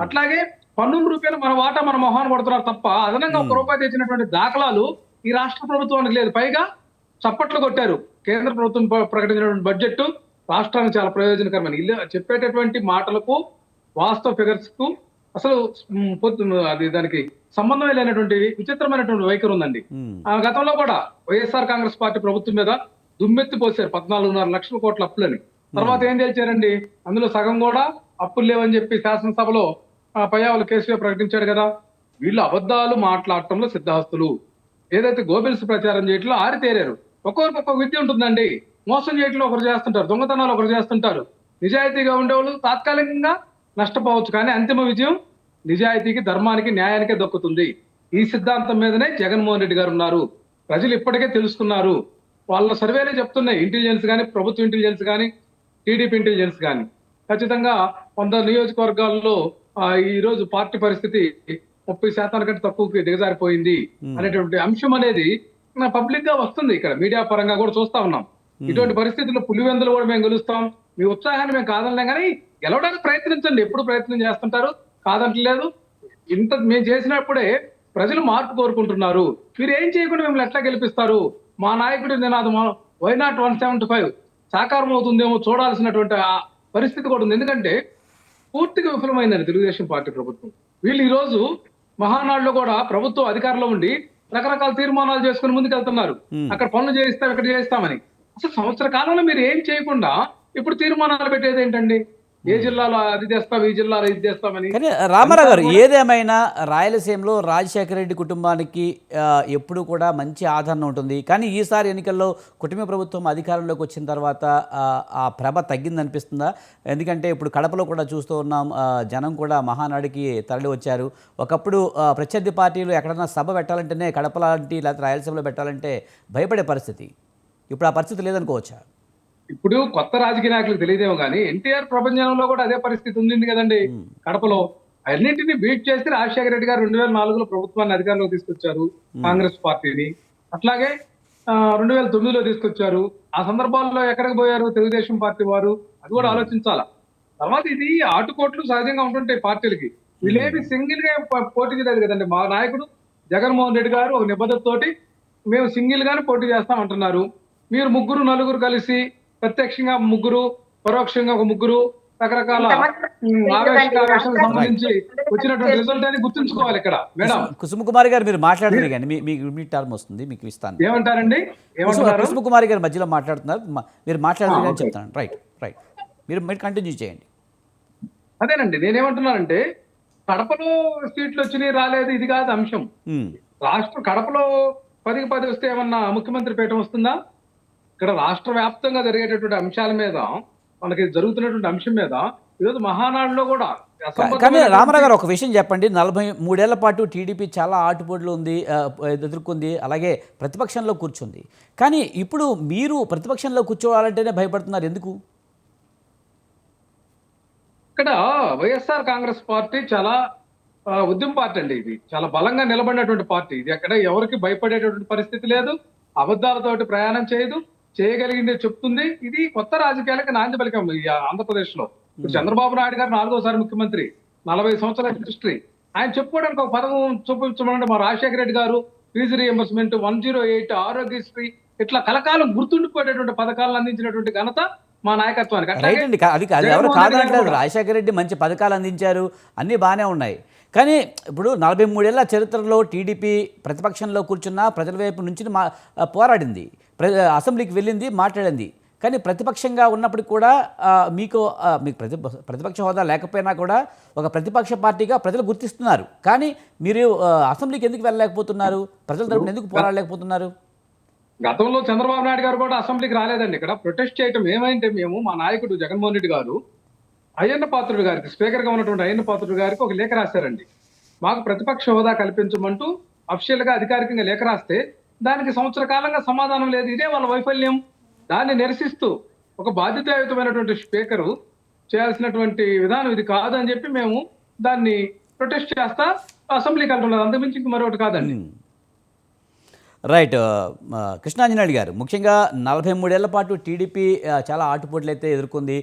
అట్లాగే పన్నుల రూపాయలు మన వాటా మన మొహాన్ని కొడుతున్నారు తప్ప అదనంగా ₹1 తెచ్చినటువంటి దాఖలాలు ఈ రాష్ట్ర ప్రభుత్వానికి లేదు. పైగా చప్పట్లు కొట్టారు. కేంద్ర ప్రభుత్వం ప్రకటించినటువంటి బడ్జెట్ రాష్ట్రానికి చాలా ప్రయోజనకరమని. ఇలా చెప్పేటటువంటి మాటలకు వాస్తవ ఫిగర్స్ కు అసలు అది దానికి సంబంధమే లేనటువంటి విచిత్రమైనటువంటి వైఖరి ఉందండి. గతంలో కూడా వైఎస్ఆర్ కాంగ్రెస్ పార్టీ ప్రభుత్వం మీద దుమ్మెత్తి పోసారు 14.5 లక్షల కోట్ల అప్పులని. తర్వాత ఏం చేశారండి, అందులో సగం కూడా అప్పులు లేవని చెప్పి శాసనసభలో పయ్యావుల కేసీఆ ప్రకటించాడు కదా. వీళ్ళు అబద్ధాలు మాట్లాడటంలో సిద్ధహస్తులు. ఏదైతే గోబెల్స్ ప్రచారం చేయట్లో ఆరితేరారు. ఒక్కొక్కరికి ఒక్కొక్క విద్య ఉంటుందండి. మోసం చేయట్లో ఒకరు చేస్తుంటారు, దొంగతనాలు ఒకరు చేస్తుంటారు. నిజాయితీగా ఉండేవాళ్ళు తాత్కాలికంగా నష్టపోవచ్చు, కానీ అంతిమ విజయం నిజాయితీకి, ధర్మానికి, న్యాయానికే దక్కుతుంది. ఈ సిద్ధాంతం మీదనే జగన్మోహన్ రెడ్డి గారు ఉన్నారు. ప్రజలు ఇప్పటికే తెలుసుకున్నారు. వాళ్ళ సర్వేలే చెప్తున్నాయి, ఇంటెలిజెన్స్ కానీ, ప్రభుత్వ ఇంటెలిజెన్స్ కానీ, టీడీపీ ఇంటెలిజెన్స్ కానీ. ఖచ్చితంగా 100 నియోజకవర్గాల్లో ఈ రోజు పార్టీ పరిస్థితి 30% కంటే తక్కువకి దిగజారిపోయింది అనేటువంటి అంశం అనేది పబ్లిక్ గా వస్తుంది. ఇక్కడ మీడియా పరంగా కూడా చూస్తా ఉన్నాం. ఇటువంటి పరిస్థితుల్లో పులివెందులు కూడా మేము గెలుస్తాం, మీ ఉత్సాహాన్ని మేము కాదనలేం, కానీ గెలవడానికి ప్రయత్నించండి. ఎప్పుడు ప్రయత్నం చేస్తుంటారు, కాదంటలేదు. ఇంత మేము చేసినప్పుడే ప్రజలు మార్పు కోరుకుంటున్నారు. మీరు ఏం చేయకుండా మిమ్మల్ని ఎట్లా గెలిపిస్తారు? మా నాయకుడి నినాదం వై నాట్ 175 సాకారం అవుతుందేమో చూడాల్సినటువంటి పరిస్థితి కూడా ఉంది. ఎందుకంటే పూర్తిగా విఫలమైందండి తెలుగుదేశం పార్టీ ప్రభుత్వం. వీళ్ళు ఈ రోజు మహానాడులో కూడా ప్రభుత్వం అధికారంలో ఉండి రకరకాల తీర్మానాలు చేసుకుని ముందుకెళ్తున్నారు. అక్కడ పనులు చేయిస్తాం, ఇక్కడ చేయిస్తామని. అసలు సంవత్సర కాలంలో మీరు ఏం చేయకుండా ఇప్పుడు తీర్మానాలు పెట్టేది ఏంటండి? ఏ జిల్లాలో అది చేస్తాం, ఈ జిల్లాలో ఇది చేస్తామని. కానీ రామారావు గారు, ఏదేమైనా రాయలసీమలో రాజశేఖర రెడ్డి కుటుంబానికి ఎప్పుడు కూడా మంచి ఆదరణ ఉంటుంది. కానీ ఈసారి ఎన్నికల్లో కుటుంబ ప్రభుత్వం అధికారంలోకి వచ్చిన తర్వాత ఆ ప్రభ తగ్గిందనిపిస్తుందా? ఎందుకంటే ఇప్పుడు కడపలో కూడా చూస్తూ ఉన్నాం, జనం కూడా మహానాడికి తరలి వచ్చారు. ఒకప్పుడు ప్రత్యర్థి పార్టీలు ఎక్కడన్నా సభ పెట్టాలంటేనే కడప లాంటి లేకపోతే రాయలసీమలో పెట్టాలంటే భయపడే పరిస్థితి. ఇప్పుడు ఆ పరిస్థితి లేదనుకోవచ్చా? ఇప్పుడు కొత్త రాజకీయ నాయకులకు తెలియదేమో కానీ ఎన్టీఆర్ ప్రపంచంలో కూడా అదే పరిస్థితి ఉంది కదండి. కడపలో అన్నింటినీ బీట్ చేసి రాజశేఖర రెడ్డి గారు 2004లో ప్రభుత్వాన్ని అధికారంలోకి తీసుకొచ్చారు, కాంగ్రెస్ పార్టీని. అట్లాగే 2009లో తీసుకొచ్చారు. ఆ సందర్భాల్లో ఎక్కడికి పోయారు తెలుగుదేశం పార్టీ వారు? అది కూడా ఆలోచించాలా. తర్వాత ఇది ఆటుపోట్లు సహజంగా ఉంటుంటాయి పార్టీలకి. వీళ్ళేమి సింగిల్ గా పోటీ చేయలేదు కదండి. మా నాయకుడు జగన్మోహన్ రెడ్డి గారు ఒక నిబద్ధతతోటి మేము సింగిల్ గానే పోటీ చేస్తాం అంటున్నారు. మీరు ముగ్గురు నలుగురు కలిసి ప్రత్యక్షంగా ముగ్గురు, పరోక్షంగా ఒక ముగ్గురు, రకరకాల ఆవేశాలకు సంబంధించి వచ్చినటువంటి రిజల్ట్ అని గుర్తుంచుకోవాలి ఇక్కడ. మేడం కుసుమ కుమారి గారు, మీరు మాట్లాడుతున్నారు కానీ మీ టర్మ్ వస్తుంది, మీకు ఇస్తాను. ఏమంటారండి? కుసుమ కుమారి గారు మధ్యలో మాట్లాడుతున్నారు, మీరు మాట్లాడుతున్నారు కానీ చెప్తాను. రైట్ మీరు కంటిన్యూ చేయండి. అదేనండి, నేనేమంటున్నానంటే కడపలో సీట్లు వచ్చినాయి రాలేదు ఇది కాదు అంశం. కడపలో 10కి 10 వస్తే ఏమన్నా ముఖ్యమంత్రి పీఠం వస్తుందా? ఇక్కడ రాష్ట్ర వ్యాప్తంగా జరిగేటటువంటి అంశాల మీద, మనకి జరుగుతున్నటువంటి అంశం మీద ఈరోజు మహానాడులో కూడా. కానీ రామారావు గారు, ఒక విషయం చెప్పండి. 43 ఏళ్ల పాటు టీడీపీ చాలా ఆటుపోట్లు ఎదుర్కొంది, అలాగే ప్రతిపక్షంలో కూర్చుంది. కానీ ఇప్పుడు మీరు ప్రతిపక్షంలో కూర్చోవాలంటేనే భయపడుతున్నారు, ఎందుకు? ఇక్కడ వైఎస్ఆర్ కాంగ్రెస్ పార్టీ చాలా ఉద్యమ పార్టీ అండి. ఇది చాలా బలంగా నిలబడినటువంటి పార్టీ. ఇది ఎక్కడ ఎవరికి భయపడేటటువంటి పరిస్థితి లేదు, అబద్ధాలతోటి ప్రయాణం చేయదు, చేయగలిగిందే చెప్తుంది. ఇది కొత్త రాజకీయాలకు నాంది పలికాం ఈ ఆంధ్రప్రదేశ్ లో. ఇప్పుడు చంద్రబాబు నాయుడు గారు 4వసారి ముఖ్యమంత్రి, 40 సంవత్సరాల హిస్టరీ. ఆయన చెప్పుకోవడానికి ఒక పథకం చూపించమంటే మా రాజశేఖర రెడ్డి గారు ఫీజు రియంబర్స్మెంట్, 108, ఆరోగ్యశ్రీ, ఇట్లా కలకాలం గుర్తుండిపోయేటటువంటి పథకాలను అందించినటువంటి ఘనత మా నాయకత్వానికి. రైట్ అండి, అది ఎవరు కాదనట్లేదు. రాజశేఖర రెడ్డి మంచి పథకాలు అందించారు, అన్నీ బాగానే ఉన్నాయి. కానీ ఇప్పుడు 43 ఏళ్ల చరిత్రలో టీడీపీ ప్రతిపక్షంలో కూర్చున్న ప్రజల వైపు నుంచి పోరాడింది, అసెంబ్లీకి వెళ్ళింది, మాట్లాడింది. కానీ ప్రతిపక్షంగా ఉన్నప్పటికి కూడా మీకు ప్రతిపక్ష హోదా లేకపోయినా కూడా ఒక ప్రతిపక్ష పార్టీగా ప్రజలు గుర్తిస్తున్నారు. కానీ మీరు అసెంబ్లీకి ఎందుకు వెళ్ళలేకపోతున్నారు? ప్రజల తరపున ఎందుకు పోరాడలేకపోతున్నారు? గతంలో చంద్రబాబు నాయుడు గారు కూడా అసెంబ్లీకి రాలేదండి. ఇక్కడ ప్రొటెస్ట్ చేయటం ఏమైంటే మేము మా నాయకుడు జగన్మోహన్ రెడ్డి గారు అయ్యన్న పాత్రుడు గారికి, స్పీకర్ గా ఉన్నటువంటి అయ్యన్న పాత్రుడు గారికి ఒక లేఖ రాశారండి. మాకు ప్రతిపక్ష హోదా కల్పించమంటూ అఫీషియల్ గా అధికారికంగా లేఖ రాస్తే దానికి సంవత్సర కాలంగా సమాధానం లేదు. ఇదే వాళ్ళ వైఫల్యం. దాన్ని నిరసిస్తూ ఒక బాధ్యతాయుతమైనటువంటి స్పీకరు చేయాల్సినటువంటి విధానం ఇది కాదు అని చెప్పి మేము దాన్ని ప్రొటెస్ట్ చేస్తా అసెంబ్లీకి వెళ్తున్నది. అంతకుమించి ఇంక మరొకటి కాదండి. రైట్. కృష్ణాంజనేయులు గారు, ముఖ్యంగా 43 ఏళ్ల పాటు టీడీపీ చాలా ఆటుపోట్లు అయితే ఎదుర్కొంది.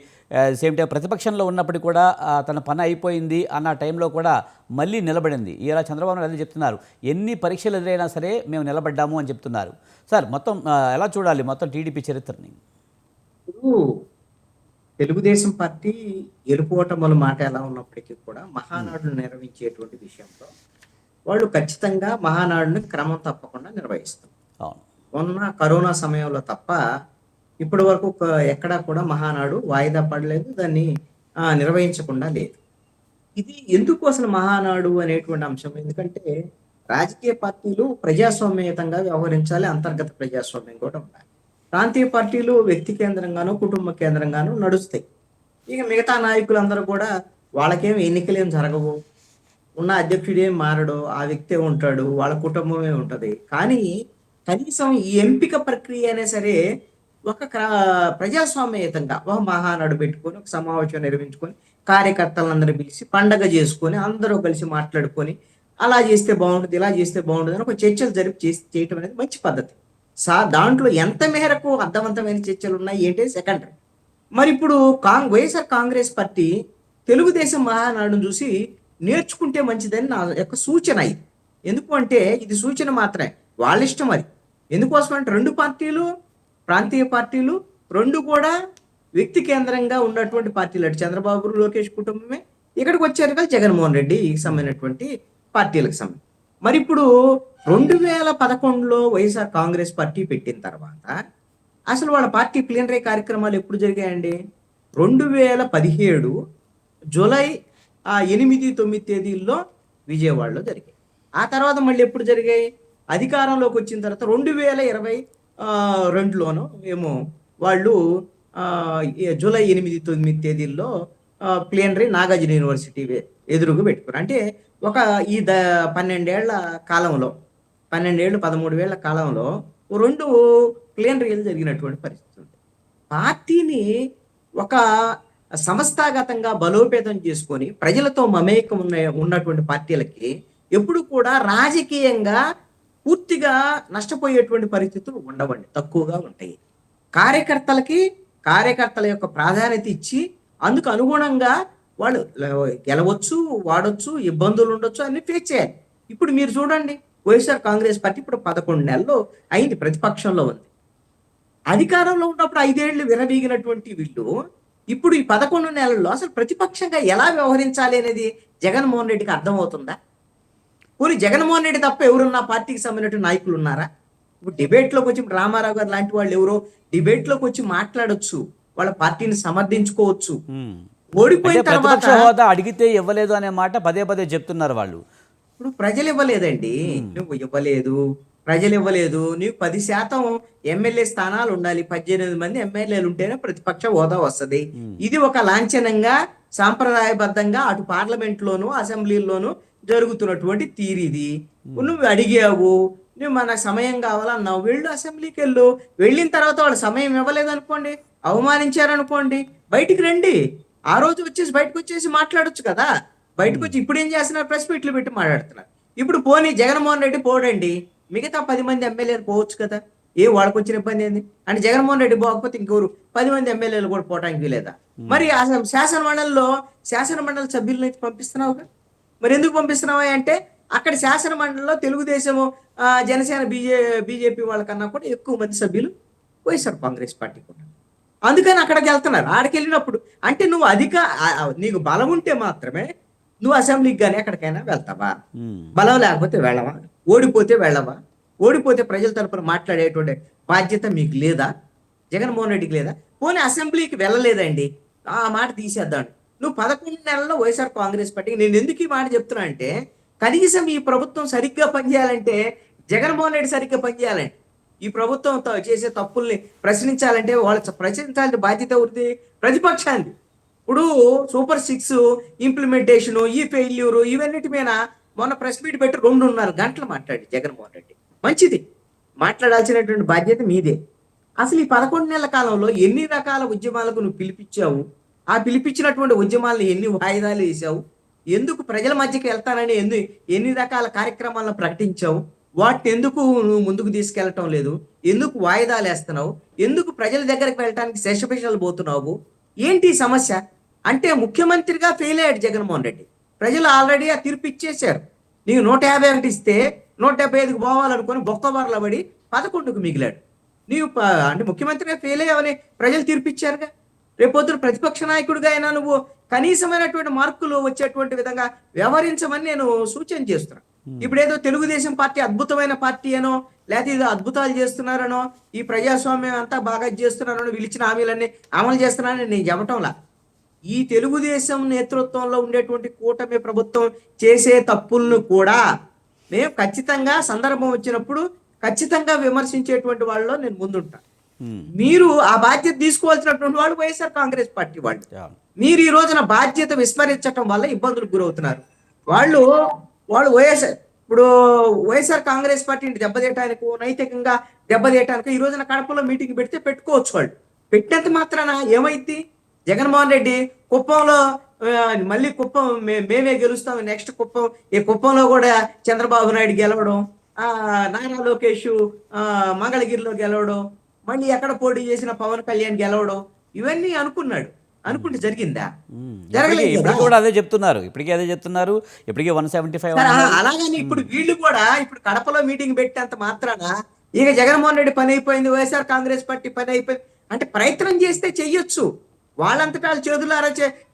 సేమ్ టైం ప్రతిపక్షంలో ఉన్నప్పటికీ కూడా తన పని అయిపోయింది అన్న టైంలో కూడా మళ్ళీ నిలబడింది. ఇలా చంద్రబాబు నాయుడు చెప్తున్నారు, ఎన్ని పరీక్షలు ఎదురైనా సరే మేము నిలబడ్డాము అని చెప్తున్నారు. సార్, మొత్తం ఎలా చూడాలి మొత్తం టీడీపీ చరిత్రని? ఇప్పుడు తెలుగుదేశం పార్టీ గెలుపోటముల మాట ఎలా ఉన్నప్పటికీ కూడా మహానాడును నిర్వహించేటువంటి విషయంలో వాళ్ళు ఖచ్చితంగా మహానాడుని క్రమం తప్పకుండా నిర్వహిస్తారు. అవును. మొన్న కరోనా సమయంలో తప్ప ఇప్పటి వరకు ఎక్కడా కూడా మహానాడు వాయిదా పడలేదు, దాన్ని నిర్వహించకుండా లేదు. ఇది ఎందుకు అసలు మహానాడు అనేటువంటి అంశం? ఎందుకంటే రాజకీయ పార్టీలు ప్రజాస్వామ్యయుతంగా వ్యవహరించాలి, అంతర్గత ప్రజాస్వామ్యం కూడా ఉండాలి. ప్రాంతీయ పార్టీలు వ్యక్తి కేంద్రంగానూ కుటుంబ కేంద్రంగానూ నడుస్తాయి. ఇక మిగతా నాయకులందరూ కూడా వాళ్ళకేం ఎన్నికలేం జరగవు, ఉన్న అధ్యక్షుడేం మారడు, ఆ వ్యక్తే ఉంటాడు, వాళ్ళ కుటుంబమే ఉంటది. కానీ కనీసం ఈ ఎంపిక ప్రక్రియ అయినా సరే ఒక ప్రజాస్వామ్యయుతంగా ఒక మహానాడు పెట్టుకొని ఒక సమావేశం నిర్వహించుకొని కార్యకర్తలందరూ పిలిచి పండగ చేసుకొని అందరూ కలిసి మాట్లాడుకొని అలా చేస్తే బాగుంటుంది, ఇలా చేస్తే బాగుంటుంది అని ఒక చర్చలు జరిపి చేయటం అనేది మంచి పద్ధతి. దాంట్లో ఎంత మేరకు అర్థవంతమైన చర్చలు ఉన్నాయి ఏంటి సెకండరీ. మరి ఇప్పుడు వైఎస్ఆర్ కాంగ్రెస్ పార్టీ తెలుగుదేశం మహానాడును చూసి నేర్చుకుంటే మంచిదని నా యొక్క సూచన. ఇది ఎందుకు అంటే ఇది సూచన మాత్రమే, వాళ్ళ ఇష్టం అది. ఎందుకోసం అంటే రెండు పార్టీలు ప్రాంతీయ పార్టీలు రెండు కూడా వ్యక్తి కేంద్రంగా ఉన్నటువంటి పార్టీలు. అటు చంద్రబాబు లోకేష్ కుటుంబమే, ఇక్కడికి వచ్చారు కదా జగన్మోహన్ రెడ్డి సంబంధించినటువంటి పార్టీలకు సంబంధించి. మరి ఇప్పుడు 2011లో వైఎస్ఆర్ కాంగ్రెస్ పార్టీ పెట్టిన తర్వాత అసలు వాళ్ళ పార్టీ ప్లీనరీ కార్యక్రమాలు ఎప్పుడు జరిగాయండి? 2017 జూలై 8-9 తేదీల్లో విజయవాడలో జరిగాయి. ఆ తర్వాత మళ్ళీ ఎప్పుడు జరిగాయి? అధికారంలోకి వచ్చిన తర్వాత 2022లోనో ఏమో వాళ్ళు జూలై 8-9 తేదీల్లో ప్లీనరీ నాగార్జున యూనివర్సిటీ ఎదురుగా పెట్టుకున్నారు. అంటే ఒక ఈ 12 ఏళ్ల కాలంలో 13 ఏళ్ల కాలంలో 2 ప్లీనరీలు జరిగినటువంటి పరిస్థితి ఉంది. పార్టీని ఒక సంస్థాగతంగా బలోపేతం చేసుకొని ప్రజలతో మమేకం ఉన్నటువంటి పార్టీలకి ఎప్పుడు కూడా రాజకీయంగా పూర్తిగా నష్టపోయేటువంటి పరిస్థితులు ఉండవండి, తక్కువగా ఉంటాయి. కార్యకర్తల యొక్క ప్రాధాన్యత ఇచ్చి అందుకు అనుగుణంగా వాళ్ళు గెలవచ్చు, వాడొచ్చు, ఇబ్బందులు ఉండొచ్చు, అన్ని ఫేస్ చేయాలి. ఇప్పుడు మీరు చూడండి, వైఎస్ఆర్ కాంగ్రెస్ పార్టీ ఇప్పుడు 11 నెలలు అయింది ప్రతిపక్షంలో ఉంది. అధికారంలో ఉన్నప్పుడు 5 ఏళ్లు విరవీగినటువంటి వీళ్ళు ఇప్పుడు ఈ 11 నెలల్లో అసలు ప్రతిపక్షంగా ఎలా వ్యవహరించాలి అనేది జగన్మోహన్ రెడ్డికి అర్థమవుతుందా? పూరి జగన్మోహన్ రెడ్డి తప్ప ఎవరున్నా పార్టీకి సంబంధించిన నాయకులు ఉన్నారా? ఇప్పుడు డిబేట్లోకి వచ్చి రామారావు గారు లాంటి వాళ్ళు ఎవరో డిబేట్లోకి వచ్చి మాట్లాడొచ్చు, వాళ్ళ పార్టీని సమర్థించుకోవచ్చు. ఓడిపోయిన తర్వాత హోదా అడిగితే ఇవ్వలేదు అనే మాట పదే పదే చెప్తున్నారు వాళ్ళు. ఇప్పుడు ప్రజలు ఇవ్వలేదండి, నువ్వు ఇవ్వలేదు, ప్రజలు ఇవ్వలేదు. నీకు 10% ఎమ్మెల్యే స్థానాలు ఉండాలి, 18 మంది ఎమ్మెల్యేలు ఉంటేనే ప్రతిపక్ష హోదా వస్తుంది. ఇది ఒక లాంఛనంగా సాంప్రదాయబద్ధంగా అటు పార్లమెంట్ లోను అసెంబ్లీలోను జరుగుతున్నటువంటి తీరిది. నువ్వు అడిగావు, నువ్వు మన సమయం కావాలన్నావు, వెళ్ళు అసెంబ్లీకి వెళ్ళిన తర్వాత వాళ్ళు సమయం ఇవ్వలేదు అనుకోండి, అవమానించారనుకోండి, బయటికి రండి. ఆ రోజు బయటకు వచ్చేసి మాట్లాడొచ్చు కదా. బయటకు వచ్చి ఇప్పుడు ఏం చేస్తున్నారు? ప్రెస్ మీట్లు పెట్టి మాట్లాడుతున్నారు. ఇప్పుడు పోనీ జగన్మోహన్ రెడ్డి పోడండి, మిగతా 10 మంది ఎమ్మెల్యేలు పోవచ్చు కదా. వాళ్ళకి వచ్చిన ఇబ్బంది ఏంది అంటే జగన్మోహన్ రెడ్డి పోకపోతే ఇంకెవరు 10 మంది ఎమ్మెల్యేలు కూడా పోవటానికి లేదా? మరి అసలు శాసనమండలి సభ్యులను అయితే పంపిస్తున్నావుగా, మరి ఎందుకు పంపిస్తున్నావా అంటే అక్కడ శాసనమండలిలో తెలుగుదేశము, జనసేన, బీజేపీ వాళ్ళకన్నా కూడా ఎక్కువ మంది సభ్యులు వైఎస్ఆర్ కాంగ్రెస్ పార్టీకి ఉన్నారు. అందుకని అక్కడికి వెళ్తున్నారు. ఆడికి వెళ్ళినప్పుడు అంటే నువ్వు నీకు బలం ఉంటే మాత్రమే నువ్వు అసెంబ్లీకి కానీ ఎక్కడికైనా వెళ్తావా? బలం లేకపోతే వెళ్ళవా? ఓడిపోతే వెళ్ళవా? ఓడిపోతే ప్రజల తరపున మాట్లాడేటువంటి బాధ్యత మీకు లేదా? జగన్మోహన్ రెడ్డికి లేదా? పోనీ అసెంబ్లీకి వెళ్ళలేదండి, ఆ మాట తీసేద్దాం. నువ్వు 11 నెలల్లో వైఎస్ఆర్ కాంగ్రెస్ పార్టీకి, నేను ఎందుకు ఈ మాట చెప్తున్నా అంటే, కనీసం ఈ ప్రభుత్వం సరిగ్గా పనిచేయాలంటే జగన్మోహన్ రెడ్డి సరిగ్గా పనిచేయాలండి. ఈ ప్రభుత్వం చేసే తప్పుల్ని ప్రశ్నించాలంటే వాళ్ళు ప్రశ్నించాల్సిన బాధ్యత ఉంది ప్రతిపక్షానికి. ఇప్పుడు సూపర్ 6 ఇంప్లిమెంటేషన్, ఈ ఫెయిల్యూరు, ఇవన్నిటి మీద మొన్న ప్రెస్ మీట్ పెట్టి 2.5 గంటలు మాట్లాడి జగన్మోహన్ రెడ్డి. మంచిది, మాట్లాడాల్సినటువంటి బాధ్యత మీదే. అసలు ఈ 11 నెలల కాలంలో ఎన్ని రకాల ఉద్యమాలకు నువ్వు పిలిపించావు? ఆ పిలిపించినటువంటి ఉద్యమాలను ఎన్ని వాయిదాలు వేసావు? ఎందుకు ప్రజల మధ్యకి వెళ్తానని ఎన్ని రకాల కార్యక్రమాలను ప్రకటించావు? వాటిని ఎందుకు నువ్వు ముందుకు తీసుకెళ్లటం లేదు? ఎందుకు వాయిదాలు వేస్తున్నావు? ఎందుకు ప్రజల దగ్గరికి వెళ్ళటానికి శేషపేషాలు పోతున్నావు? ఏంటి ఈ సమస్య? అంటే ముఖ్యమంత్రిగా ఫెయిల్ అయ్యాడు జగన్మోహన్ రెడ్డి. ప్రజలు ఆల్రెడీ ఆ తీర్పు ఇచ్చేశారు. నీకు 151 ఇస్తే 175కి పోవాలనుకొని బొక్కబార్ల పడి 11కు మిగిలాడు. నీవు అంటే ముఖ్యమంత్రిగా ఫెయిల్ అయ్యావని ప్రజలు తీర్పిచ్చారుగా. రేపొద్దున ప్రతిపక్ష నాయకుడిగా అయినా నువ్వు కనీసమైనటువంటి మార్కులు వచ్చేటువంటి విధంగా వ్యవహరించమని నేను సూచన చేస్తున్నాను. ఇప్పుడేదో తెలుగుదేశం పార్టీ అద్భుతమైన పార్టీ అనో, లేకపోతే ఏదో అద్భుతాలు చేస్తున్నారనో, ఈ ప్రజాస్వామ్యం అంతా బాగా చేస్తున్నారనో, పిలిచిన హామీలన్నీ అమలు చేస్తున్నారని నేను చెప్పటంలా. ఈ తెలుగుదేశం నేతృత్వంలో ఉండేటువంటి కూటమి ప్రభుత్వం చేసే తప్పులను కూడా మేము ఖచ్చితంగా సందర్భం వచ్చినప్పుడు ఖచ్చితంగా విమర్శించేటువంటి వాళ్ళలో నేను ముందుంటా. మీరు ఆ బాధ్యత తీసుకోవాల్సినటువంటి వాళ్ళు వైఎస్ఆర్ కాంగ్రెస్ పార్టీ వాళ్ళు. మీరు ఈ రోజున బాధ్యత విస్మరించడం వల్ల ఇబ్బందులకు గురవుతున్నారు. వాళ్ళు ఇప్పుడు వైఎస్ఆర్ కాంగ్రెస్ పార్టీని దెబ్బతీయటానికి, నైతికంగా దెబ్బతీయటానికి ఈ రోజున కడపలో మీటింగ్ పెడితే పెట్టుకోవచ్చు. వాళ్ళు పెట్టినంత మాత్రాన ఏమైంది? జగన్మోహన్ రెడ్డి కుప్పంలో మళ్ళీ కుప్పం మేమే గెలుస్తాం, నెక్స్ట్ కుప్పం, ఈ కుప్పంలో కూడా చంద్రబాబు నాయుడు గెలవడం, నారా లోకేష్ మంగళగిరిలో గెలవడం, మళ్ళీ ఎక్కడ పోటీ చేసిన పవన్ కళ్యాణ్ గెలవడం, ఇవన్నీ అనుకుంటే జరిగిందా? జరగలేదు. ఇప్పటికీ కూడా అదే చెప్తున్నారు, ఇప్పటికే 175. అలాగని ఇప్పుడు వీళ్ళు కూడా ఇప్పుడు కడపలో మీటింగ్ పెట్టేంత మాత్రాన ఇక జగన్మోహన్ రెడ్డి పని అయిపోయింది, వైఎస్ఆర్ కాంగ్రెస్ పార్టీ పని అయిపోయింది అంటే ప్రయత్నం చేస్తే చెయ్యొచ్చు. వాళ్ళంతటా చేతులారా